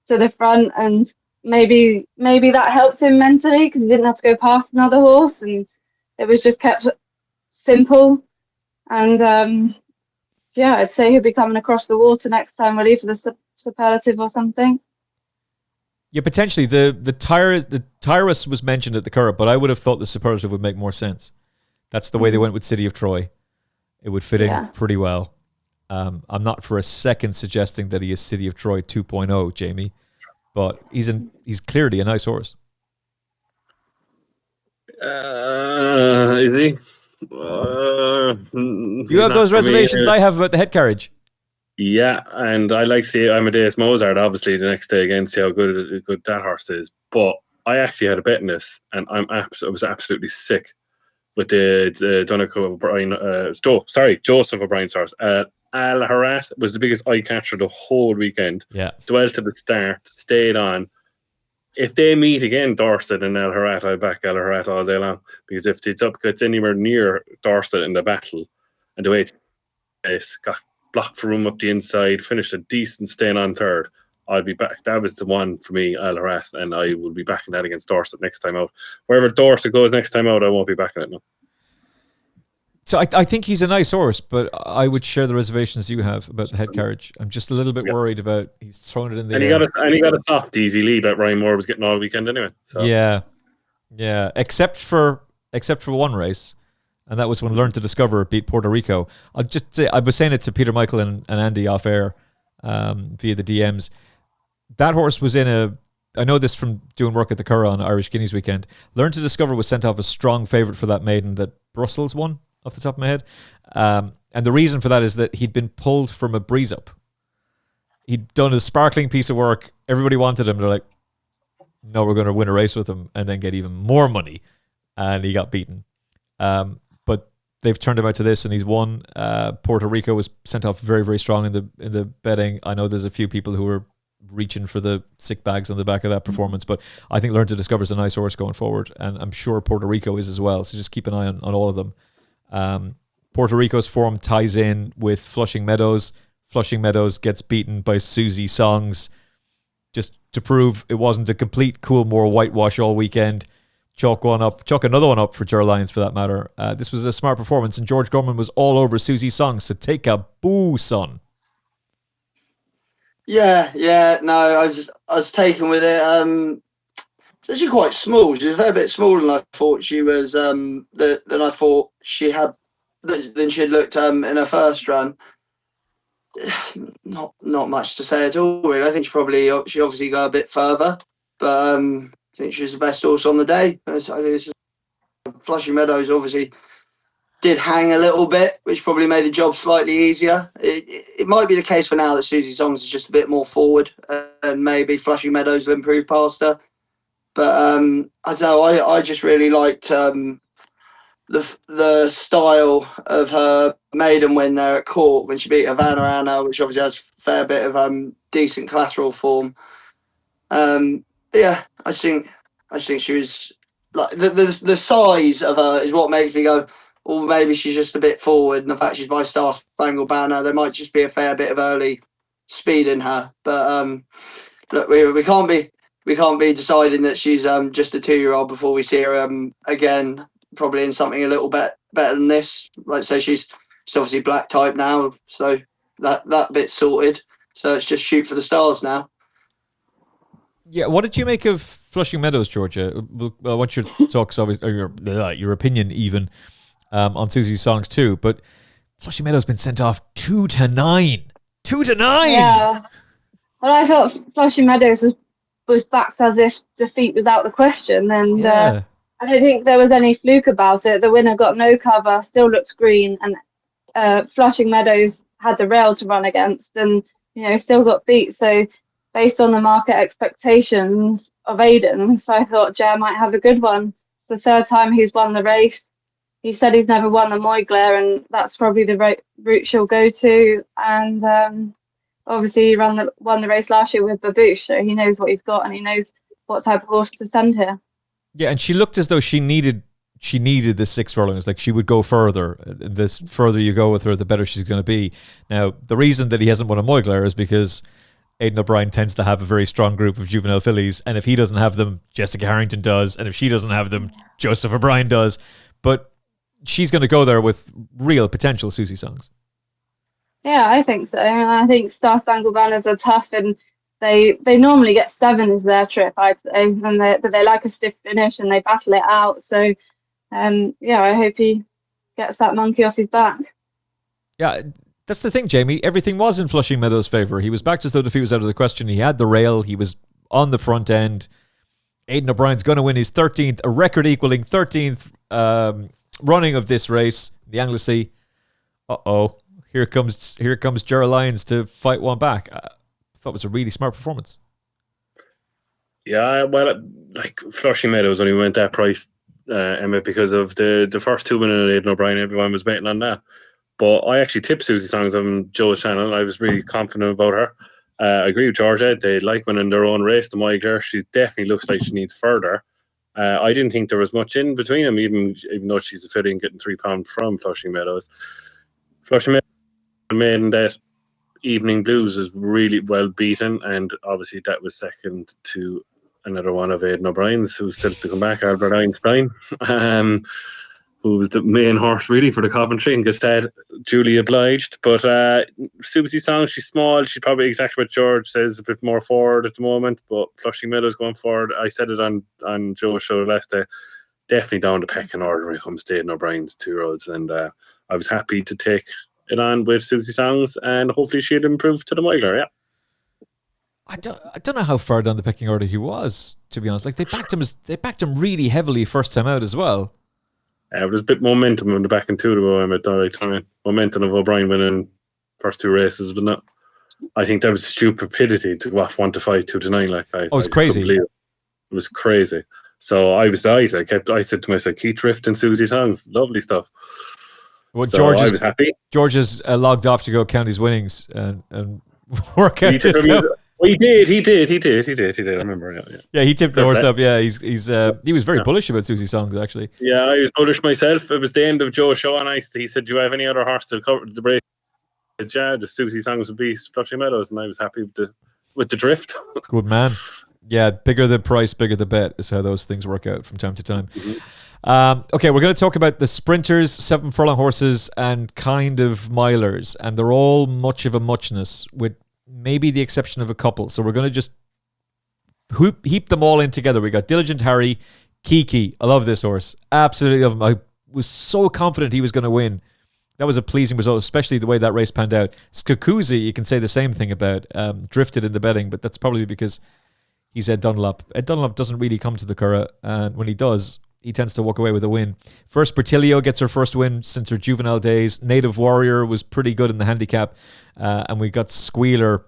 to the front? And maybe that helped him mentally, because he didn't have to go past another horse, and it was just kept simple. And I'd say he'll be coming across the water next time, will he, for the superlative or something? Yeah, potentially. The Tyrus was mentioned at the Curragh, but I would have thought the superlative would make more sense. That's the way they went with City of Troy. It would fit in pretty well. I'm not for a second suggesting that he is City of Troy 2.0, Jamie, but he's clearly a nice horse. Is he? You have those reservations I have about the head carriage. Yeah, and I like to see Amadeus Mozart obviously the next day again, see how good that horse is. But I actually had a bet in this, and I was absolutely sick with the Donegal O'Brien, Joseph O'Brien's horse. Al Harat was the biggest eye catcher the whole weekend. Yeah, dwelt to the start, stayed on. If they meet again, Dorset and Al Harat, I'll back Al Harat all day long, because if it's up gets anywhere near Dorset in the battle, and the way it's got blocked for room up the inside, finished a decent staying on third, I'll be back. That was the one for me, Al Harat, and I will be backing that against Dorset next time out. Wherever Dorset goes next time out, I won't be backing it now. So I think he's a nice horse, but I would share the reservations you have about the head carriage. I'm just a little bit worried about he's thrown it in the air. And he got a soft, easy lead that Ryan Moore was getting all weekend anyway. So. Yeah. Except for one race, and that was when Learn to Discover beat Puerto Rico. I'll just say, I was saying it to Peter Michael and Andy off air via the DMs. That horse was I know this from doing work at the Curragh on Irish Guineas weekend. Learn to Discover was sent off a strong favourite for that maiden that Brussels won, off the top of my head. And the reason for that is that he'd been pulled from a breeze up. He'd done a sparkling piece of work. Everybody wanted him. They're like, no, we're going to win a race with him and then get even more money. And he got beaten. But they've turned him out to this, and he's won. Puerto Rico was sent off very, very strong in the betting. I know there's a few people who were reaching for the sick bags on the back of that performance. But I think Learn to Discover is a nice horse going forward, and I'm sure Puerto Rico is as well. So just keep an eye on all of them. Puerto Rico's form ties in with Flushing Meadows. Flushing Meadows gets beaten by Susie Songs, just to prove it wasn't a complete Coolmore whitewash all weekend. Chalk another one up for Ger Lyons for that matter. This was a smart performance, and George Gorman was all over Susie Songs, so take a boo, son. Yeah, no, I was taken with it. It's actually quite small. She was a fair bit smaller than I thought she was. Than I thought she had. Than she had looked in her first run. Not much to say at all. Really. I think she obviously got a bit further, but I think she was the best horse on the day. I think Flushing Meadows obviously did hang a little bit, which probably made the job slightly easier. It might be the case for now that Susie Songs is just a bit more forward, and maybe Flushing Meadows will improve past her. But I don't know. I just really liked the style of her maiden win there at Court when she beat Havana Anna, which obviously has a fair bit of decent collateral form. Yeah, I think she was like the size of her is what makes me go, well, maybe she's just a bit forward, and the fact she's by Star Spangled Banner, there might just be a fair bit of early speed in her. But look, we can't be deciding that she's just a 2-year-old before we see her again. Probably in something a little bit better than this. Like I say, she's obviously black type now, so that bit's sorted. So it's just shoot for the stars now. Yeah, what did you make of Flushing Meadows, Georgia? Well, what's your thoughts, or your opinion even on Susie Songs too? But Flushing Meadows been sent off 2-9. 2-9. Yeah. Well, I thought Flushing Meadows was backed as if defeat was out of the question, and. I don't think there was any fluke about it. The winner got no cover, still looks green, and Flushing Meadows had the rail to run against, and still got beat. So, based on the market expectations of Aiden's, I thought Jer might have a good one. It's the third time he's won the race. He said he's never won the Moyglare, and that's probably the route she'll go to. And obviously, he won the race last year with Babouche, so he knows what he's got, and he knows what type of horse to send here. Yeah, and she looked as though she needed the 6 furlongs. Like she would go further. The further you go with her, the better she's going to be. Now, the reason that he hasn't won a Moyglare is because Aidan O'Brien tends to have a very strong group of juvenile fillies, and if he doesn't have them, Jessica Harrington does, and if she doesn't have them, Joseph O'Brien does. But she's going to go there with real potential, Susie Songs. Yeah, I think so. I think Star Spangled Banners are tough, and they normally get 7 as their trip, I'd say, and they like a stiff finish and they battle it out. So, I hope he gets that monkey off his back. Yeah, that's the thing, Jamie. Everything was in Flushing Meadows' favour. He was backed as though defeat was out of the question. He had the rail. He was on the front end. Aidan O'Brien's going to win his 13th, a record-equaling 13th running of this race, the Anglesey. Here comes Ger Lyons to fight one back. I thought it was a really smart performance. Yeah, well, like Flushing Meadows only went that price, Emmet, because of the first 2 minutes of Aidan O'Brien. Everyone was betting on that. But I actually tipped Susie Songs on Joe's channel. I was really confident about her. I agree with Georgia. They like winning their own race. The Moyglare, she definitely looks like she needs further. I didn't think there was much in between them, even though she's a filly and getting £3 from Flushing Meadows. Flushing Meadows Maiden that Evening Blues is really well beaten, and obviously that was second to another one of Aidan O'Brien's, who's still to come back, Albert Einstein, who was the main horse really for the Coventry, and Gustad duly obliged. But Susie Songs, she's small, she's probably exactly what George says, a bit more forward at the moment, but Flushing Meadows going forward. I said it on Joe's show last day, definitely down the pecking order when it comes to Aidan O'Brien's 2-year-olds, and I was happy to take it on with Susie Songs, and hopefully she'll improve to the Moyglare. Yeah, I don't know how far down the pecking order he was, to be honest. Like they backed him really heavily first time out as well. There's a bit momentum in the back and 2 to go. I met that time. Momentum of O'Brien winning first 2 races, but not. I think that was stupidity to go off 1-5, 2-9. Like it was crazy. It was crazy. So I was delighted. I said to myself, keep drifting, Susie Songs, lovely stuff. Well, so I was happy. George is logged off to go count his winnings and work out just how. He did. I remember. Yeah, he tipped the horse up. Yeah, he was very bullish about Susie Songs, actually. Yeah, I was bullish myself. It was the end of Joe's show, and he said, "Do you have any other horse to cover the break?" Yeah, the Susie Songs would be Flushing Meadows, and I was happy with the drift. Good man. Yeah, bigger the price, bigger the bet is how those things work out from time to time. Okay, we're going to talk about the sprinters, 7 furlong horses, and kind of milers, and they're all much of a muchness, with maybe the exception of a couple. So we're going to just heap them all in together. We got Diligent Harry, Kiki. I love this horse. Absolutely love him. I was so confident he was going to win. That was a pleasing result, especially the way that race panned out. Skakuzi, you can say the same thing about. Drifted in the betting, but that's probably because he's Ed Dunlop. Ed Dunlop doesn't really come to the Curragh, and when he does, he tends to walk away with a win. First, Bertilio gets her first win since her juvenile days. Native Warrior was pretty good in the handicap, and we got Squealer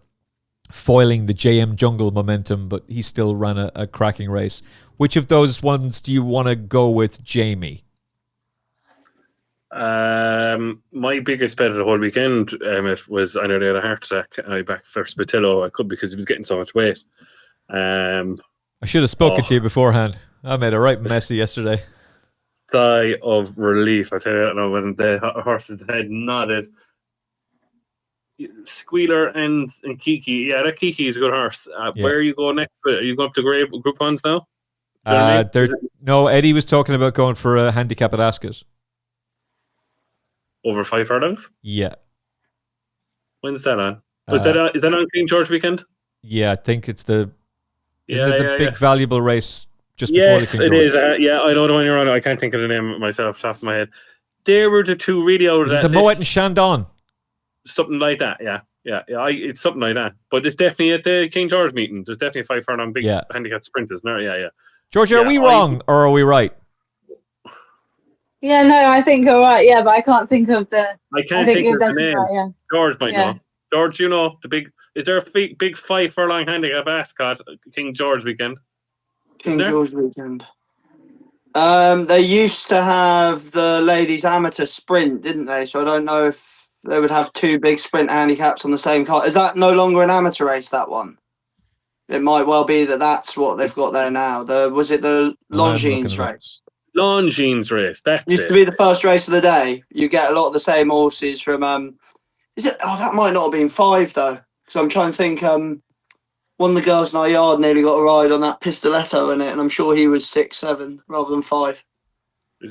foiling the JM Jungle momentum, but he still ran a cracking race. Which of those ones do you want to go with, Jamie? My biggest bet of the whole weekend, Emmet, was I nearly had a heart attack. I backed first Bertillo. I could because he was getting so much weight. I should have spoken to you beforehand. I made a right messy yesterday. Sigh of relief. I tell you that now, when the horse's head nodded. Squealer and Kiki. Yeah, that Kiki is a good horse. Where are you going next? Are you going up to Group 1s now? No, Eddie was talking about going for a handicap at Ascot. Over 5 furlongs? Yeah. When's that on? Is that on King George weekend? Yeah, I think it's the big valuable race just before the King George. Yes, it is. Yeah, I know the one you're on. I can't think of the name myself off the top of my head. There were the two really out of that. Is it the Moet and Shandon? Something like that, yeah. It's something like that. But it's definitely at the King George meeting. There's definitely a 5 furlong big handicap sprint, isn't there? Yeah. Georgia, are we wrong or are we right? Yeah, no, I think you're right. Yeah, but I can't think of the. I can't think of the name. Right, yeah. George might know. George, you know the big. Is there a big 5 furlong handicap Ascot King George weekend? King George weekend. They used to have the ladies amateur sprint, didn't they? So I don't know if they would have 2 big sprint handicaps on the same card. Is that no longer an amateur race? That one. It might well be that's what they've got there now. Was it the Longines race? Longines race. That's used to be the first race of the day. You get a lot of the same horses from. Is it? Oh, that might not have been 5 though. Because I'm trying to think. One of the girls in our yard nearly got a ride on that Pistoletto in it, and I'm sure he was 6, 7 rather than 5.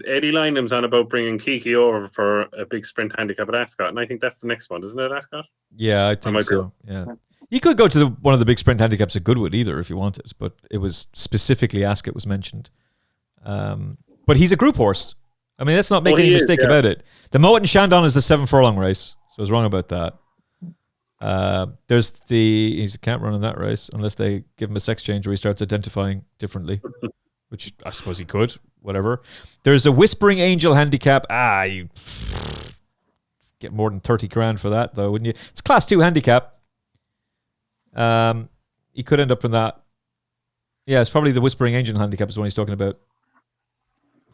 Eddie Lyndham's on about bringing Kiki over for a big sprint handicap at Ascot, and I think that's the next one, isn't it, Ascot? Yeah, I think so. Yeah, you could go to one of the big sprint handicaps at Goodwood either if you wanted, but it was specifically Ascot was mentioned. But he's a group horse. I mean, let's not make any mistake about it. The Moet and Shandon is the 7 furlong race, so I was wrong about that. He can't run in that race unless they give him a sex change where he starts identifying differently, which I suppose he could. Whatever. There's a Whispering Angel handicap. You get more than 30 grand for that, though, wouldn't you? It's Class 2 handicap. He could end up in that. Yeah, it's probably the Whispering Angel handicap is the one he's talking about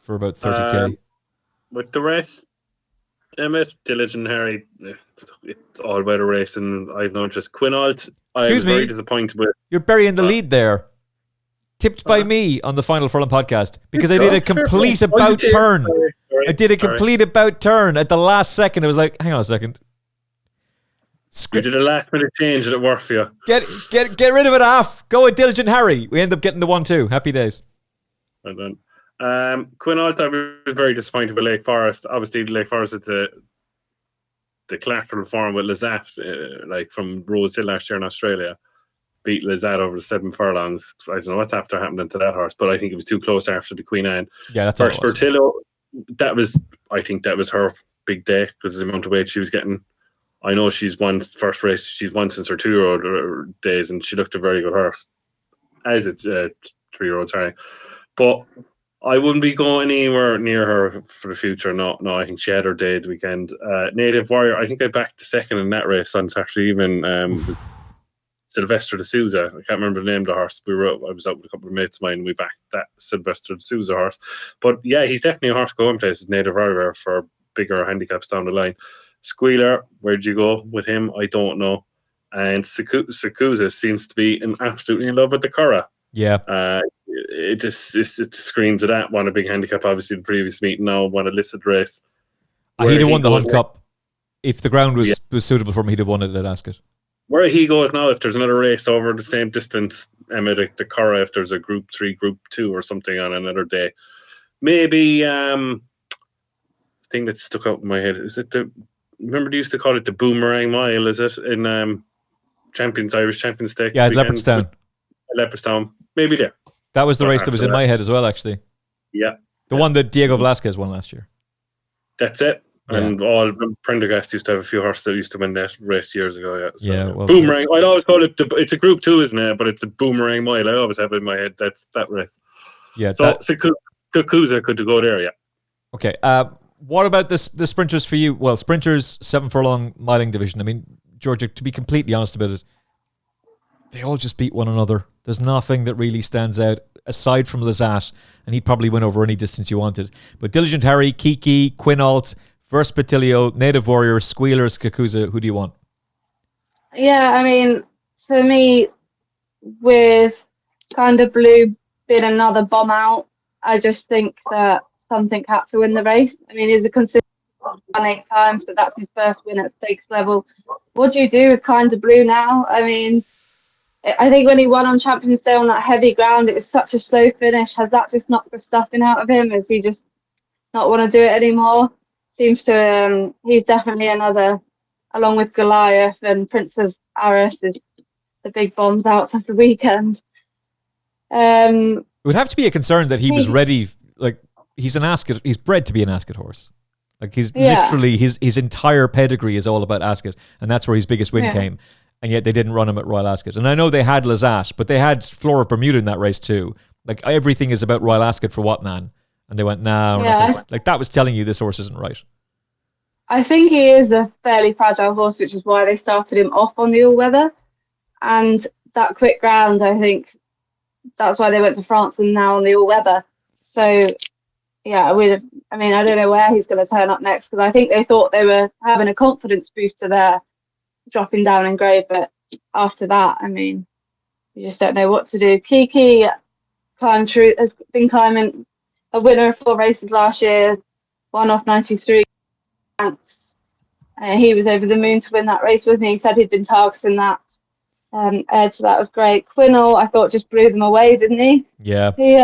for about 30k. With the rest, Emmet, Diligent Harry, it's all about a race, and I've no interest. Quinault, I was very disappointed with. You're burying the lead there. Tipped by me on the Final Furlong podcast because I did a complete about turn. I did a complete about turn at the last second. It was like, hang on a second. You did a last minute change and it worked for you. Get rid of it off. Go with Diligent Harry. We end up getting the 1-2. Happy days. Well done. Quinault, I was very disappointed with Lake Forest. Obviously, Lake Forest at the collateral form with Lizette, like from Rose Hill last year in Australia. Beat Lizette over the 7 furlongs. I don't know what's after happening to that horse, but I think it was too close after the Queen Anne. Yeah, that's First Bertillo, I think that was her big day because of the amount of weight she was getting. I know she's won first race. She's won since her 2-year-old days, and she looked a very good horse as a 3-year-old. Sorry, but I wouldn't be going anywhere near her for the future. No, I think she had her day the weekend. Native Warrior, I think I backed the second in that race on Saturday evening. With Sylvester de Souza. I can't remember the name of the horse. I was out with a couple of mates of mine and we backed that Sylvester de Souza horse. But yeah, he's definitely a horse going places, Native Warrior, for bigger handicaps down the line. Squealer, where'd you go with him? I don't know. And Sakusa seems to be absolutely in love with the Curragh. Yeah. It just screams at that. Won a big handicap, obviously, the previous meeting. Now won a listed race. He'd have won the Hunt Cup. If the ground was suitable for him, he'd have won it at Ascot. Where he goes now, if there's another race over the same distance, Emmet, the Curragh, if there's a Group 3, Group 2 or something on another day. Maybe thing that stuck out in my head, is it remember they used to call it the Boomerang Mile, is it, in Irish Champions Stakes? Yeah, at Leopardstown. Maybe there. That was the race that was in my head as well, actually. Yeah. The one that Diego Velázquez won last year. That's it. Yeah. And all Prendergast used to have a few horses that used to win that race years ago. Yeah, so, well, Boomerang. I'd always call it, it's a Group 2, isn't it? But it's a Boomerang Mile. I always have it in my head. That's that race. Yeah. So Sakusa could go there, yeah. Okay. What about the sprinters for you? Well, sprinters, 7 furlong miling division. I mean, Georgia, to be completely honest about it, they all just beat one another. There's nothing that really stands out aside from Lazat, and he'd probably win over any distance you wanted. But Diligent Harry, Kiki, Quinault, Verspatilio, Native Warrior, Squealers, Kakuza, who do you want? Yeah, I mean, for me, with kind of Blue being another bomb out, I just think that something had to win the race. I mean, he's a consistent 8 times, but that's his first win at stakes level. What do you do with Kind of Blue now? I mean, I think when he won on Champions Day on that heavy ground, it was such a slow finish. Has that just knocked the stuffing out of him? Has he just not want to do it anymore? Seems to, he's definitely another, along with Goliath and Prince of Aris, is the big bombs out of the weekend. It would have to be a concern that he was ready, like, he's an Ascot, he's bred to be an Ascot horse. Like, he's literally, his entire pedigree is all about Ascot, and that's where his biggest win came. And yet they didn't run him at Royal Ascot. And I know they had Lazat, but they had Flora of Bermuda in that race too. Like, everything is about Royal Ascot for what, man? And they went, nah, like, that was telling you this horse isn't right. I think he is a fairly fragile horse, which is why they started him off on the all-weather. And that quick ground, I think that's why they went to France and now on the all-weather. So, yeah, I mean, I don't know where he's going to turn up next, because I think they thought they were having a confidence booster there, dropping down in grade, but after that, I mean, you just don't know what to do. Kiki has been climbing, a winner of 4 races last year, won off 93 ranks. He was over the moon to win that race, wasn't he? He said he'd been targeting that edge, so that was great. Quinault, I thought, just blew them away, didn't he? Yeah. He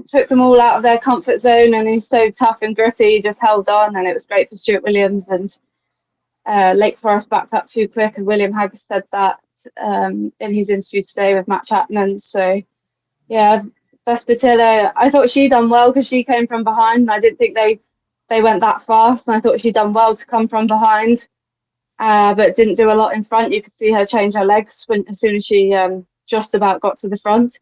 took them all out of their comfort zone, and he's so tough and gritty, he just held on, and it was great for Stuart Williams. And Lake Forest backed up too quick, and William Haggis said that in his interview today with Matt Chapman. So, yeah, Vespertillo, I thought she done well because she came from behind, and I didn't think they went that fast, and I thought she'd done well to come from behind, but didn't do a lot in front. You could see her change her legs as soon as she just about got to the front.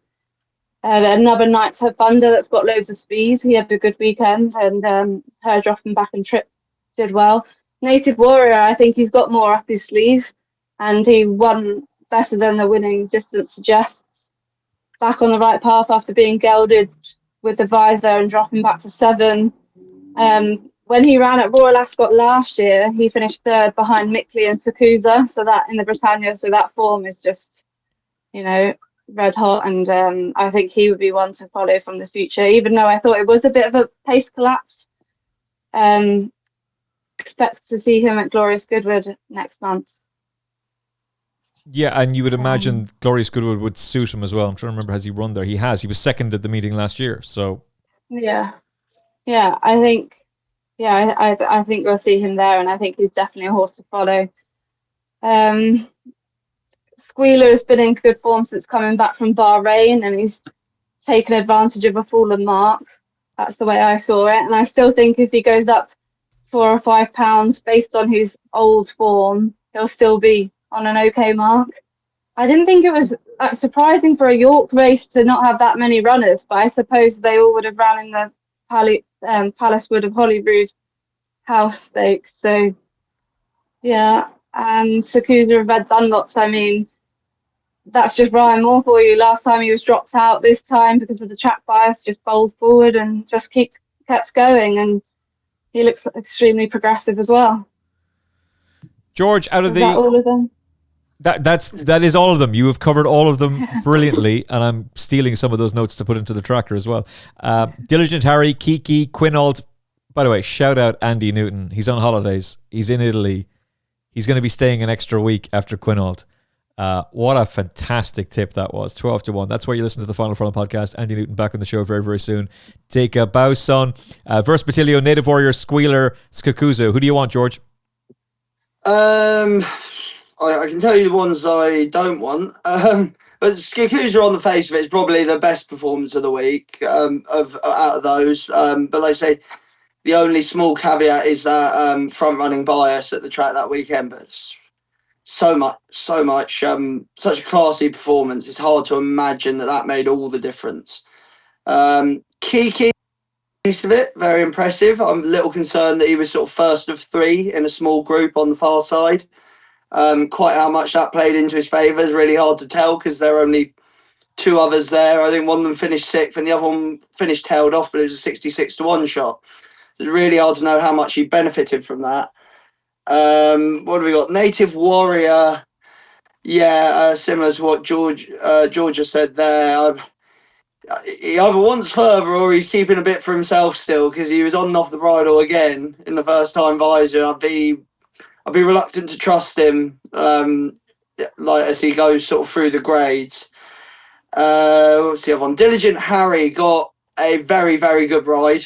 Another Knight Thunder that's got loads of speed. He had a good weekend, and her dropping back and trip did well. Native Warrior, I think he's got more up his sleeve, and he won better than the winning distance suggests. Back on the right path after being gelded with the visor and dropping back to 7. When he ran at Royal Ascot last year, he finished 3rd behind Mickley and Sakusa, so that in the Britannia, so that form is just, red hot, and I think he would be one to follow from the future, even though I thought it was a bit of a pace collapse. Expect to see him at Glorious Goodwood next month. Yeah, and you would imagine Glorious Goodwood would suit him as well. I'm trying to remember, has he run there? He has. He was 2nd at the meeting last year, so... Yeah, I think we'll see him there, and I think he's definitely a horse to follow. Squealer has been in good form since coming back from Bahrain, and he's taken advantage of a fallen mark. That's the way I saw it, and I still think if he goes up 4 or 5 pounds based on his old form, he'll still be on an okay mark. I didn't think it was that surprising for a York race to not have that many runners, but I suppose they all would have ran in the Palacewood of Holyrood House Stakes. So, yeah, and Sakusa of Red Dunlops, I mean, that's just Ryan Moore for you. Last time he was dropped out, this time because of the track bias, just bowled forward and just kept going, and he looks extremely progressive as well. George, out of all of them? That is all of them. You have covered all of them brilliantly, and I'm stealing some of those notes to put into the tracker as well. Diligent Harry, Kiki, Quinault. By the way, shout out Andy Newton. He's on holidays. He's in Italy. He's going to be staying an extra week after Quinault. What a fantastic tip that was. 12 to 1. That's where you listen to the Final Furlong podcast. Andy Newton back on the show very, very soon. Take a bow, son. Verse Batilio, Native Warrior, Squealer, Skakuzo. Who do you want, George? I can tell you the ones I don't want. But Skakuza on the face of it is probably the best performance of the week out of those. But like I say, the only small caveat is that front running bias at the track that weekend. But it's so much, such a classy performance. It's hard to imagine that made all the difference. Kiki, piece of it, very impressive. I'm a little concerned that he was sort of first of three in a small group on the far side. Quite how much that played into his favour is really hard to tell because there are only two others there. I think one of them finished sixth and the other one finished tailed off, but it was a 66 to 1 shot. It's really hard to know how much he benefited from that. What do we got? Native Warrior. Yeah, similar to what Georgia said there. He either wants further or he's keeping a bit for himself still because he was on and off the bridle again in the first time visor. I'd be reluctant to trust him, like as he goes sort of through the grades. What's the other one? Diligent Harry got a very, very good ride.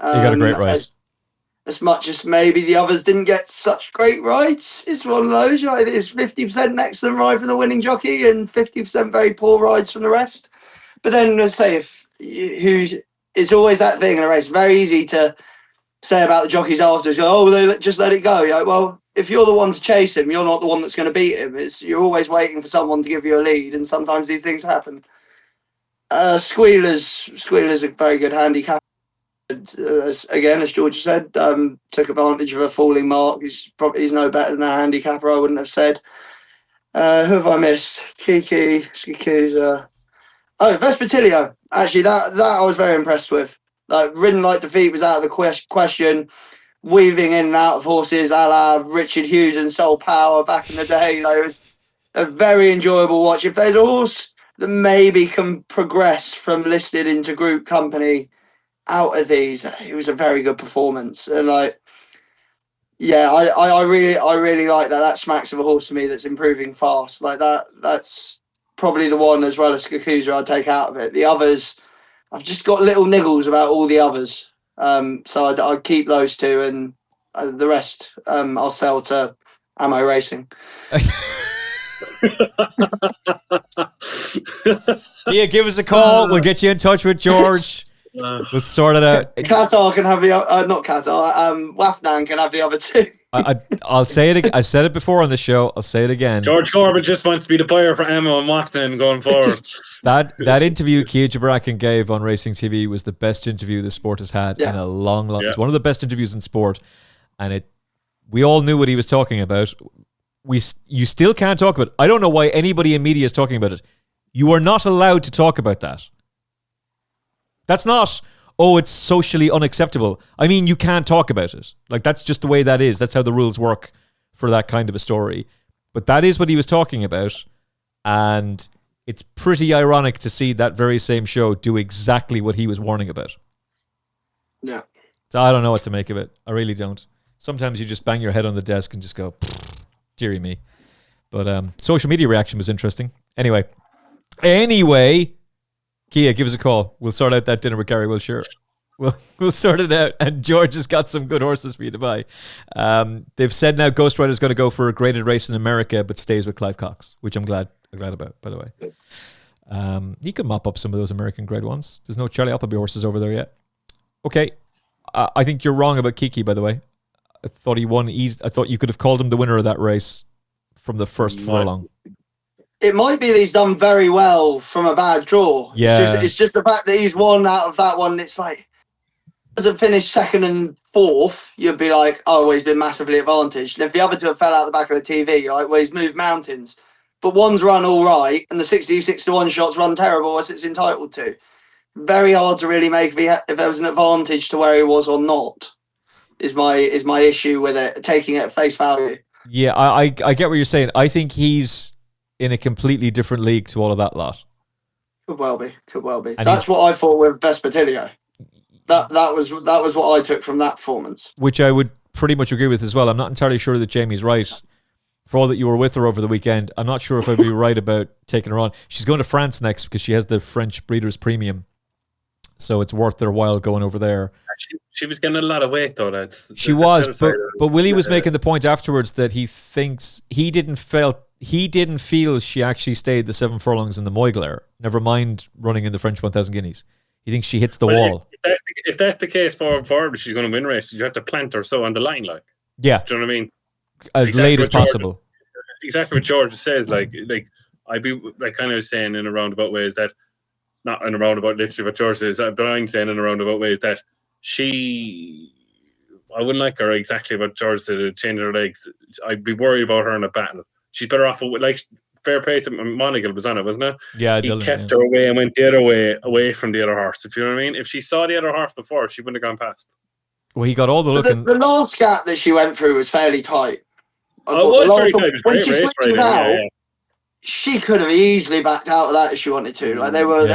He got a great ride. As much as maybe the others didn't get such great rides, it's one of those. I think it's 50% excellent ride from the winning jockey and 50% very poor rides from the rest. But then, let's say, it's always that thing in a race. Very easy to say about the jockeys afterwards. Go, they just let it go. You're like, well, if you're the one to chase him, you're not the one that's going to beat him. You're always waiting for someone to give you a lead, and sometimes these things happen. Squealer's a very good handicap. Again, as George said, took advantage of a falling mark. He's no better than a handicapper, I wouldn't have said. Who have I missed? Kiki, Skikuza. Oh, Vespertilio. Actually, that I was very impressed with. Like, ridden like defeat was out of the question. Weaving in and out of horses a la Richard Hughes and Soul Power back in the day. You know, it was a very enjoyable watch. If there's a horse that maybe can progress from listed into group company out of these, it was a very good performance. And like, yeah, I really like that. That smacks of a horse to me that's improving fast. Like that's probably the one, as well as Skakuza, I'd take out of it. The others, I've just got little niggles about all the others. So I'd keep those two, and the rest I'll sell to Ammo Racing. Yeah, give us a call. We'll get you in touch with George. We'll sort it out. Qatar can have the not Qatar. Wafnan can have the other two. I'll say it again. I said it before on the show. I'll say it again. George Corbett just wants to be the buyer for Emma and Wafnan going forward. that interview Kia Jabrakan gave on Racing TV was the best interview the sport has had in a long. It's one of the best interviews in sport, and we all knew what he was talking about. You still can't talk about it. I don't know why anybody in media is talking about it. You are not allowed to talk about that. That's not, it's socially unacceptable. I mean, you can't talk about it. Like, that's just the way that is. That's how the rules work for that kind of a story. But that is what he was talking about. And it's pretty ironic to see that very same show do exactly what he was warning about. Yeah. So I don't know what to make of it. I really don't. Sometimes you just bang your head on the desk and just go, dearie me. But social media reaction was interesting. Anyway, Kia, give us a call. We'll sort out that dinner with Gary Wilshire. We'll sort it out. And George has got some good horses for you to buy. They've said now Ghost Rider's going to go for a graded race in America, but stays with Clive Cox, which I'm glad about, by the way. He could mop up some of those American grade ones. There's no Charlie Appleby horses over there yet. Okay. I think you're wrong about Kiki, by the way. I thought he won easy. I thought you could have called him the winner of that race from the first furlong. It might be that he's done very well from a bad draw. Yeah. It's just the fact that he's won out of that one. It's like, doesn't finish second and fourth, you'd be like, oh, he's been massively advantaged. And if the other two have fell out the back of the TV, you're like, well, he's moved mountains. But one's run all right, and the 66 to 1 shots run terrible as it's entitled to. Very hard to really make if there was an advantage to where he was or not. Is my issue with it, taking it at face value. Yeah, I get what you're saying. I think he's in a completely different league to all of that lot. Could well be. And That's what I thought with Vespertilio. That was what I took from that performance. Which I would pretty much agree with as well. I'm not entirely sure that Jamie's right. For all that you were with her over the weekend, I'm not sure if I'd be right about taking her on. She's going to France next because she has the French Breeders' Premium. So it's worth their while going over there. She was getting a lot of weight, though. She was, but Willie was making the point afterwards that he thinks he didn't feel she actually stayed the 7 furlongs in the Moigler. Never mind running in the French 1,000 guineas. He thinks she hits the wall. If that's the case forward, she's going to win races. You have to plant her so on the line, like. Yeah. Do you know what I mean? As late as possible. Exactly what George says. Like I'd be like kind of saying in a roundabout ways that, not in a roundabout literally what George says, but I'm saying in a roundabout ways that I wouldn't like her exactly what George said, change her legs. I'd be worried about her in a battle. She's better off with, like, fair play to Monagle was on it, wasn't it? Yeah, he kept her away and went the other way, away from the other horse. If you know what I mean. If she saw the other horse before, she wouldn't have gone past. Well, he got all the look. The last gap that she went through was fairly tight. She could have easily backed out of that if she wanted to. Like there was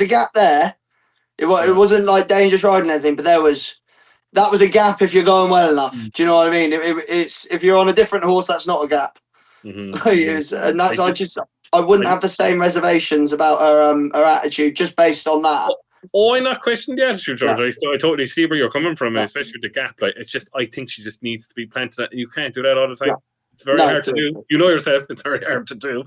a gap there. It wasn't like dangerous riding or anything, but that was a gap if you're going well enough. Do you know what I mean? It's if you're on a different horse, that's not a gap. Mm-hmm. I wouldn't have the same reservations about her attitude just based on that. Oh, I'm not questioning the attitude, George. Yeah. I totally see where you're coming from, especially with the gap. Like, it's just, I think she just needs to be planted, and you can't do that all the time. Yeah. It's very hard to do. You know yourself, it's very hard to do.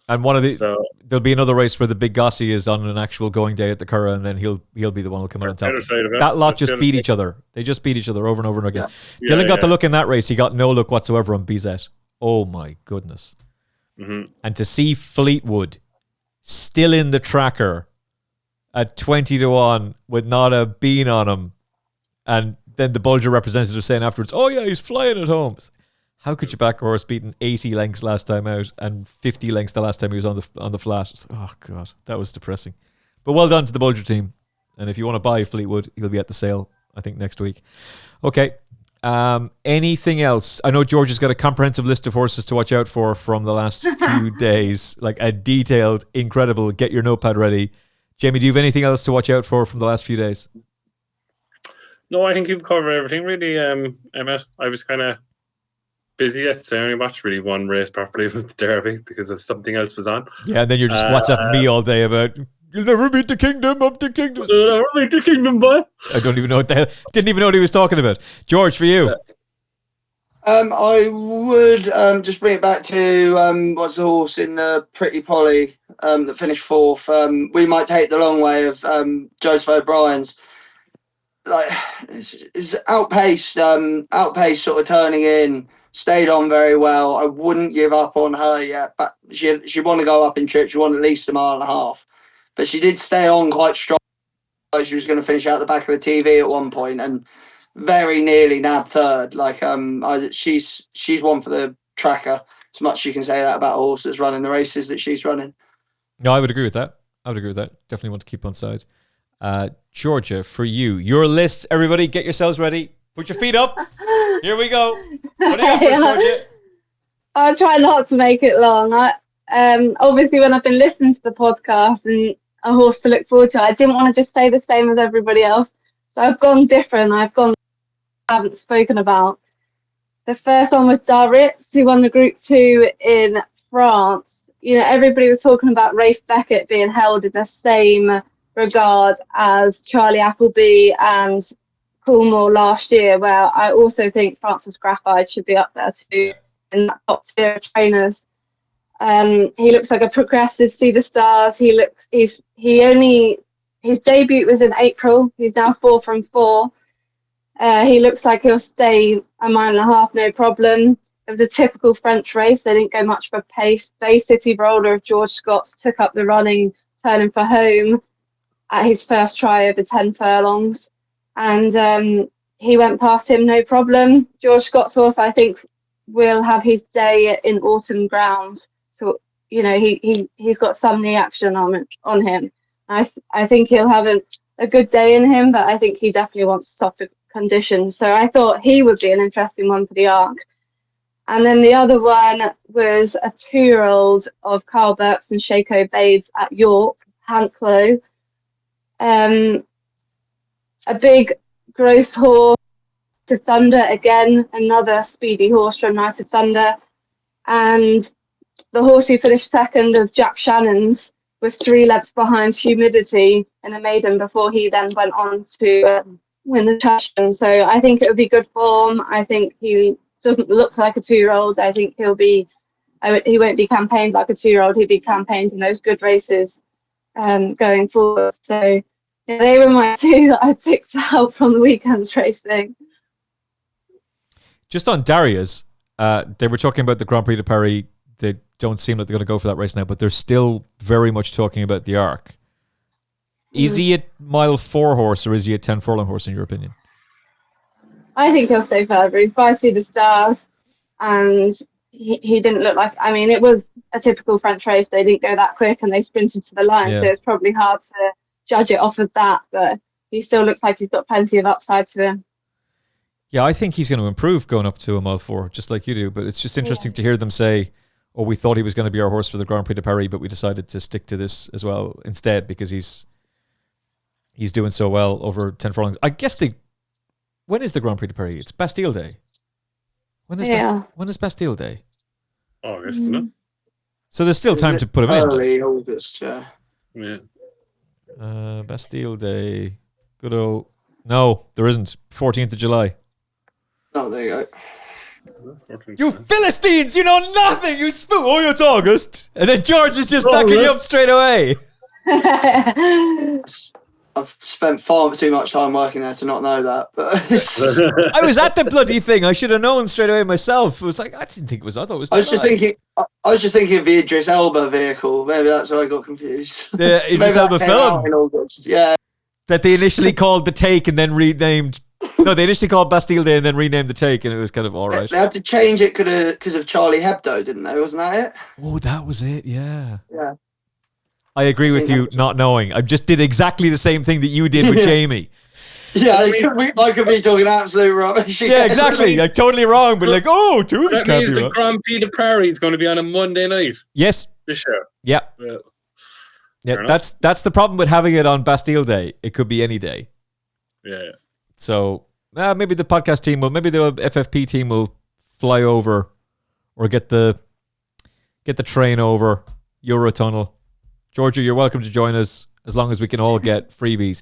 And one of these, there'll be another race where the big Gossie is on an actual going day at the Curragh, and then he'll be the one who'll come out on top. That lot just beat each other. They just beat each other over and over and again. Yeah. Dylan got the look in that race. He got no look whatsoever on Bizet. Oh my goodness. Mm-hmm. And to see Fleetwood still in the tracker at 20-1 with not a bean on him, and then the Bulger representative saying afterwards, "Oh yeah, he's flying at home." How could you back a horse beating 80 lengths last time out and 50 lengths the last time he was on the flat? Oh god, that was depressing. But well done to the Bulger team. And if you want to buy Fleetwood, he'll be at the sale, I think, next week. Okay. Anything else? I know George has got a comprehensive list of horses to watch out for from the last few days, like a detailed, incredible. Get your notepad ready. Jamie, do you have anything else to watch out for from the last few days? No, I think you've covered everything, really, Emmet. I was kind of busy yesterday. I only watched really one race properly with the Derby because of something else was on. Yeah, and then you're just WhatsApping me all day about, "You'll never beat the kingdom of the kingdom." You'll never beat the kingdom, boy. I don't even know what the hell. Didn't even know what he was talking about. George, for you. I would just bring it back to what's the horse in the Pretty Polly that finished fourth. We might take the long way of Joseph O'Brien's. Like, it was outpaced sort of turning in, stayed on very well. I wouldn't give up on her yet, but she want to go up in trip. She won at least 1.5 miles, but she did stay on quite strong. Like she was going to finish out the back of the TV at one point and very nearly nabbed third. Like she's one for the tracker. As much as you can say that about a horse that's running the races that she's running. No, I would agree with that. Definitely want to keep on side. Georgia, for you, your list. Everybody, get yourselves ready. Put your feet up. Here we go. What do you got for us, Georgia? I'll try not to make it long. Obviously, when I've been listening to the podcast and a horse to look forward to, I didn't want to just say the same as everybody else. So I've gone different. I haven't spoken about. The first one was Daritz, who won the Group 2 in France. You know, everybody was talking about Rafe Beckett being held in the same regard as Charlie Appleby and Coolmore last year, where I also think Francis Graphite should be up there too in that top tier of trainers. He looks like a progressive see the stars. His debut was in April. He's now 4 from 4. He looks like he'll stay 1.5 miles, no problem. It was a typical French race. They didn't go much for pace. Bay City Roller of George Scott's took up the running, turning for home at his first try over 10 furlongs. And he went past him, no problem. George Scott's horse, I think, will have his day in autumn ground. So, you know, he's got some knee action on him. I think he'll have a good day in him, but I think he definitely wants softer conditions. So I thought he would be an interesting one for the Arc. And then the other one was a 2-year-old of Carl Burks and Shaco Bades at York, Hanklow. A big, gross horse, United Thunder, again, another speedy horse from United Thunder. And the horse who finished second of Jack Shannon's was 3 lengths behind Humidity in a maiden before he then went on to win the Cheltenham. So I think it would be good form. I think he doesn't look like a 2-year-old. I think he won't be campaigned like a 2-year-old. He'll be campaigned in those good races going forward. So yeah, they were my 2 that I picked out from the weekend's racing. Just on Darius, they were talking about the Grand Prix de Paris. They don't seem like they're going to go for that race now, but they're still very much talking about the Arc. Is he a mile 4 horse or is he a 10 furlong horse in your opinion? I think he'll stay further. He's by See the Stars, and he didn't look like. I mean, it was a typical French race. They didn't go that quick, and they sprinted to the line, so it's probably hard to judge it off of that. But he still looks like he's got plenty of upside to him. Yeah, I think he's going to improve going up to a mile 4, just like you do. But it's just interesting to hear them say, "Oh, we thought he was going to be our horse for the Grand Prix de Paris, but we decided to stick to this as well instead because he's doing so well over 10 furlongs." I guess when is the Grand Prix de Paris? It's Bastille Day. When is Bastille Day? August, isn't it? So there's still time to put him in. Early August, yeah. Bastille Day. Good old... No, there isn't. 14th of July. Oh, there you go. You Philistines! You know nothing! You spook! Oh, it's August! And then George is just backing you up straight away. I've spent far too much time working there to not know that. But I was at the bloody thing. I should have known straight away myself. It was like, I didn't think it was. I thought it was. I was just thinking of the Idris Elba vehicle. Maybe that's why I got confused. The Idris Elba film. In August. Yeah. That they initially called The Take and then renamed. No, they initially called Bastille Day and then renamed The Take, and it was kind of all right. They had to change it because of Charlie Hebdo, didn't they? Wasn't that it? Oh, that was it. Yeah. Yeah. I agree with you, not knowing. I just did exactly the same thing that you did with Jamie. Yeah, I could be talking absolute rubbish. Yeah, exactly. Like totally wrong, but like, oh, two of us That can't means be the wrong. Grand Prix de Paris is going to be on a Monday night Yes. this year. Yeah. Yeah, that's the problem with having it on Bastille Day. It could be any day. Yeah. So maybe the podcast team maybe the FFP team will fly over or get the train over Eurotunnel. Georgia, you're welcome to join us as long as we can all get freebies.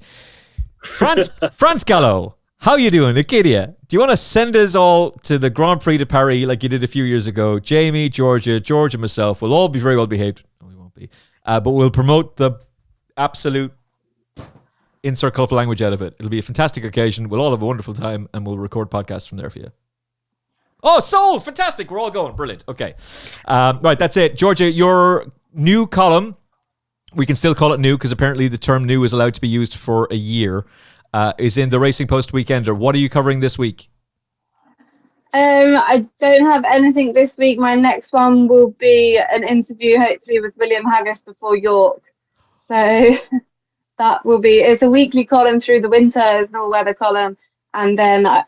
France Gallo, how you doing? Acadia, do you want to send us all to the Grand Prix de Paris like you did a few years ago? Jamie, George and myself will all be very well behaved. No, we won't be. But we'll promote the absolute insert colourful language out of it. It'll be a fantastic occasion. We'll all have a wonderful time and we'll record podcasts from there for you. Oh, sold! Fantastic. We're all going. Brilliant. Okay. Right, that's it. Georgia, your new column, we can still call it new because apparently the term new is allowed to be used for a year, is in the Racing Post Weekender. What are you covering this week? I don't have anything this week. My next one will be an interview, hopefully, with William Haggis before York. So that will be, it's a weekly column through the winter, it's an all-weather column. And then I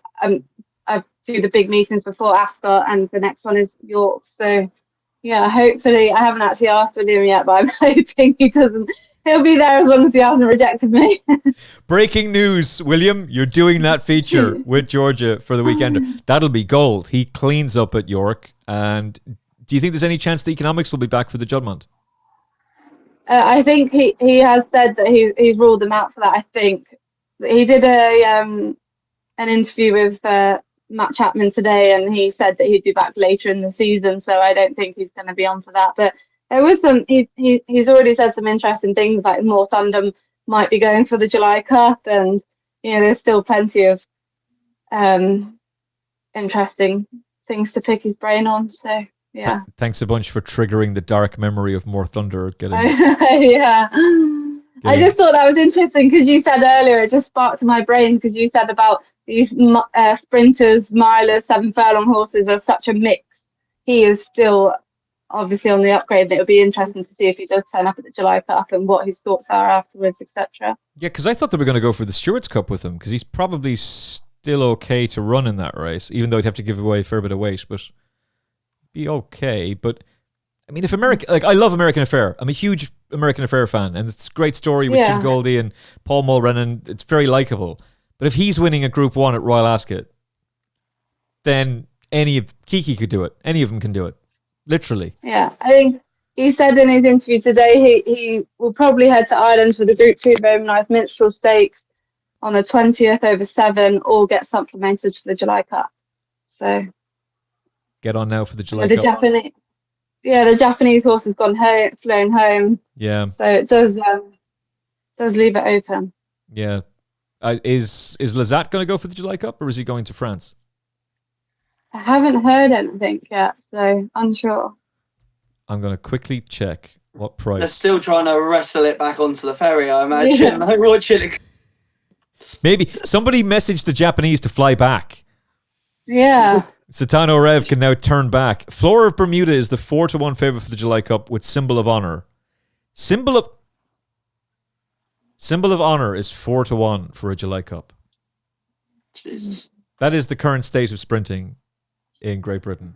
do the big meetings before Ascot, and the next one is York. So yeah, hopefully, I haven't actually asked William yet, but I'm hoping he'll be there as long as he hasn't rejected me. Breaking news, William, you're doing that feature with Georgia for the Weekender. That'll be gold. He cleans up at York. And do you think there's any chance the economics will be back for the Juddmonte? I think he has said that he's ruled them out for that. I think he did an interview with Matt Chapman today, and he said that he'd be back later in the season. So I don't think he's going to be on for that. But there was some. He's already said some interesting things, like More Thunder might be going for the July Cup, and there's still plenty of interesting things to pick his brain on. So. Yeah. Thanks a bunch for triggering the dark memory of More Thunder. Yeah. I just thought that was interesting because you said earlier, it just sparked in my brain because you said about these sprinters, milers, 7 furlong horses are such a mix. He is still obviously on the upgrade. It would be interesting to see if he does turn up at the July Cup and what his thoughts are afterwards, etc. Yeah, because I thought they were going to go for the Stewards Cup with him because he's probably still okay to run in that race, even though he'd have to give away a fair bit of weight, but be okay. But I mean, if I love American Affair. I'm a huge American Affair fan, and it's a great story with Jim Goldie and Paul Mulrennan. It's very likable. But if he's winning a Group 1 at Royal Ascot, then Kiki could do it. Any of them can do it. Literally. Yeah, I think he said in his interview today he will probably head to Ireland for the Group 2 Bowman Minstrel Stakes on the 20th over 7, or get supplemented for the July Cup. So get on now for the July Cup. The Japanese horse has flown home. Yeah. So it does leave it open. Yeah. Is Lazat going to go for the July Cup, or is he going to France? I haven't heard anything yet, so unsure. I'm going to quickly check what price. They're still trying to wrestle it back onto the ferry, I imagine. Like watching it. Maybe somebody messaged the Japanese to fly back. Yeah. Satano Rev can now turn back. Flora of Bermuda is the 4-1 favourite for the July Cup with Symbol of Honour. Symbol of Honour is 4-1 for a July Cup. Jesus. That is the current state of sprinting in Great Britain.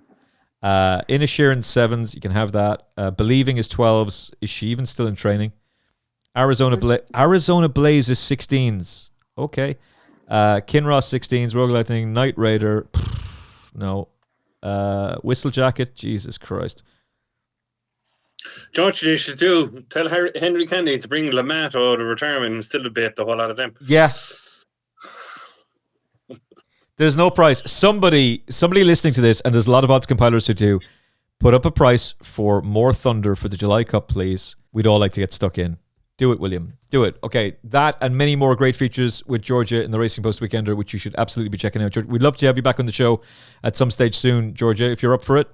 Inisherin 7s, you can have that. Believing is 12s. Is she even still in training? Arizona Blaze is 16s. Okay. Kinross 16s. Rogue Lightning, Night Raider. No. Whistle Jacket. Jesus Christ. George, you should tell Henry Kennedy to bring Lamont out of retirement and still debate the whole lot of them. Yeah. There's no price. Somebody listening to this, and there's a lot of odds compilers who do, put up a price for more Thunder for the July Cup, please. We'd all like to get stuck in. Do it, William. Do it. Okay, that and many more great features with Georgia in the Racing Post Weekender, which you should absolutely be checking out. We'd love to have you back on the show at some stage soon, Georgia, if you're up for it.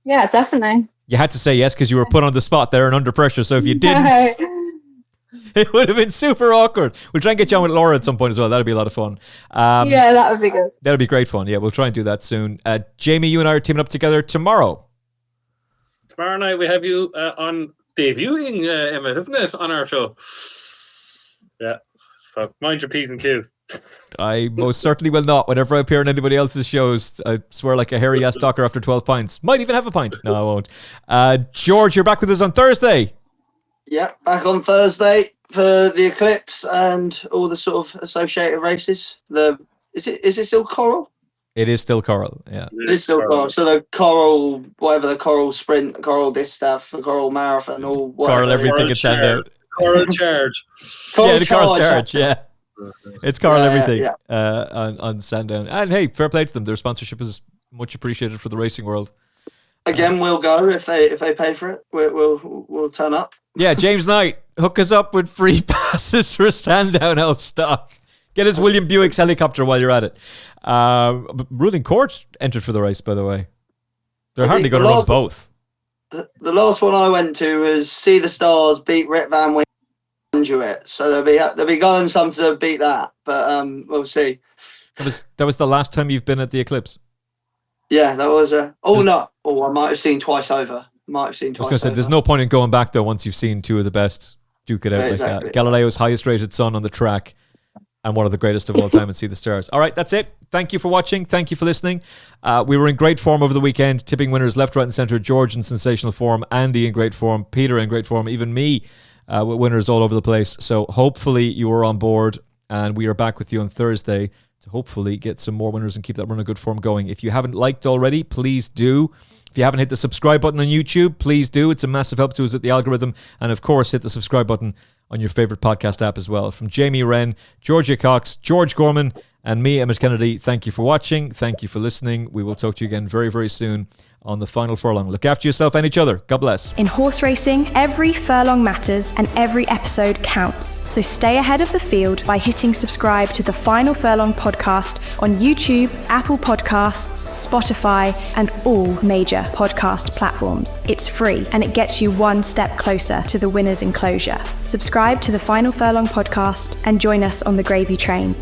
Yeah, definitely. You had to say yes because you were put on the spot there and under pressure, so if you didn't... It would have been super awkward. We'll try and get you on with Laura at some point as well. That'll be a lot of fun. Yeah, that would be good. That'll be great fun. Yeah, we'll try and do that soon. Jamie, you and I are teaming up together tomorrow. Tomorrow night we have you on debuting, Emmet, isn't it, on our show? Yeah. So mind your P's and Q's. I most certainly will not. Whenever I appear on anybody else's shows, I swear like a hairy-ass stalker after 12 pints. Might even have a pint. No, I won't. George, you're back with us on Thursday. Yeah, back on Thursday for the Eclipse and all the sort of associated races. Is it still Coral? It is still Coral, yeah. It is still Coral. So the Coral, whatever, the Coral Sprint, the Coral Distaff, the Coral Marathon, all whatever. Coral everything it's out. Coral Charge. The Coral Charge, yeah. It's Coral everything yeah. on Sandown. And hey, fair play to them. Their sponsorship is much appreciated for the racing world. Again, we'll go if they pay for it. We'll turn up. Yeah, James Knight, hook us up with free passes for Sandown Old Stock. Get us William Buick's helicopter while you're at it. Ruling Court entered for the race, by the way. They're hardly going to run both. The last one I went to was See the Stars beat Rip Van Winslow. So they'll be going some to beat that, but we'll see. That was the last time you've been at the Eclipse. Yeah, that was I might have seen twice over. I was going to say, there's no point in going back, though, once you've seen two of the best duke it out like that. Galileo's highest rated son on the track and one of the greatest of all time and See the Stars. All right, that's it. Thank you for watching. Thank you for listening. We were in great form over the weekend, tipping winners left, right and centre. George in sensational form, Andy in great form, Peter in great form, even me with winners all over the place. So hopefully you are on board, and we are back with you on Thursday to hopefully get some more winners and keep that run of good form going. If you haven't liked already, please do. If you haven't hit the subscribe button on YouTube, please do. It's a massive help to us with the algorithm. And of course, hit the subscribe button on your favourite podcast app as well. From Jamie Wrenn, Georgia Cox, George Gorman, and me, Emmet Kennedy, thank you for watching. Thank you for listening. We will talk to you again very, very soon on the final furlong. Look after yourself and each other. God bless. In horse racing, every furlong matters and every episode counts. So stay ahead of the field by hitting subscribe to the Final Furlong podcast on YouTube, Apple Podcasts, Spotify, and all major podcast platforms. It's free and it gets you one step closer to the winner's enclosure. Subscribe to the Final Furlong podcast and join us on the gravy train.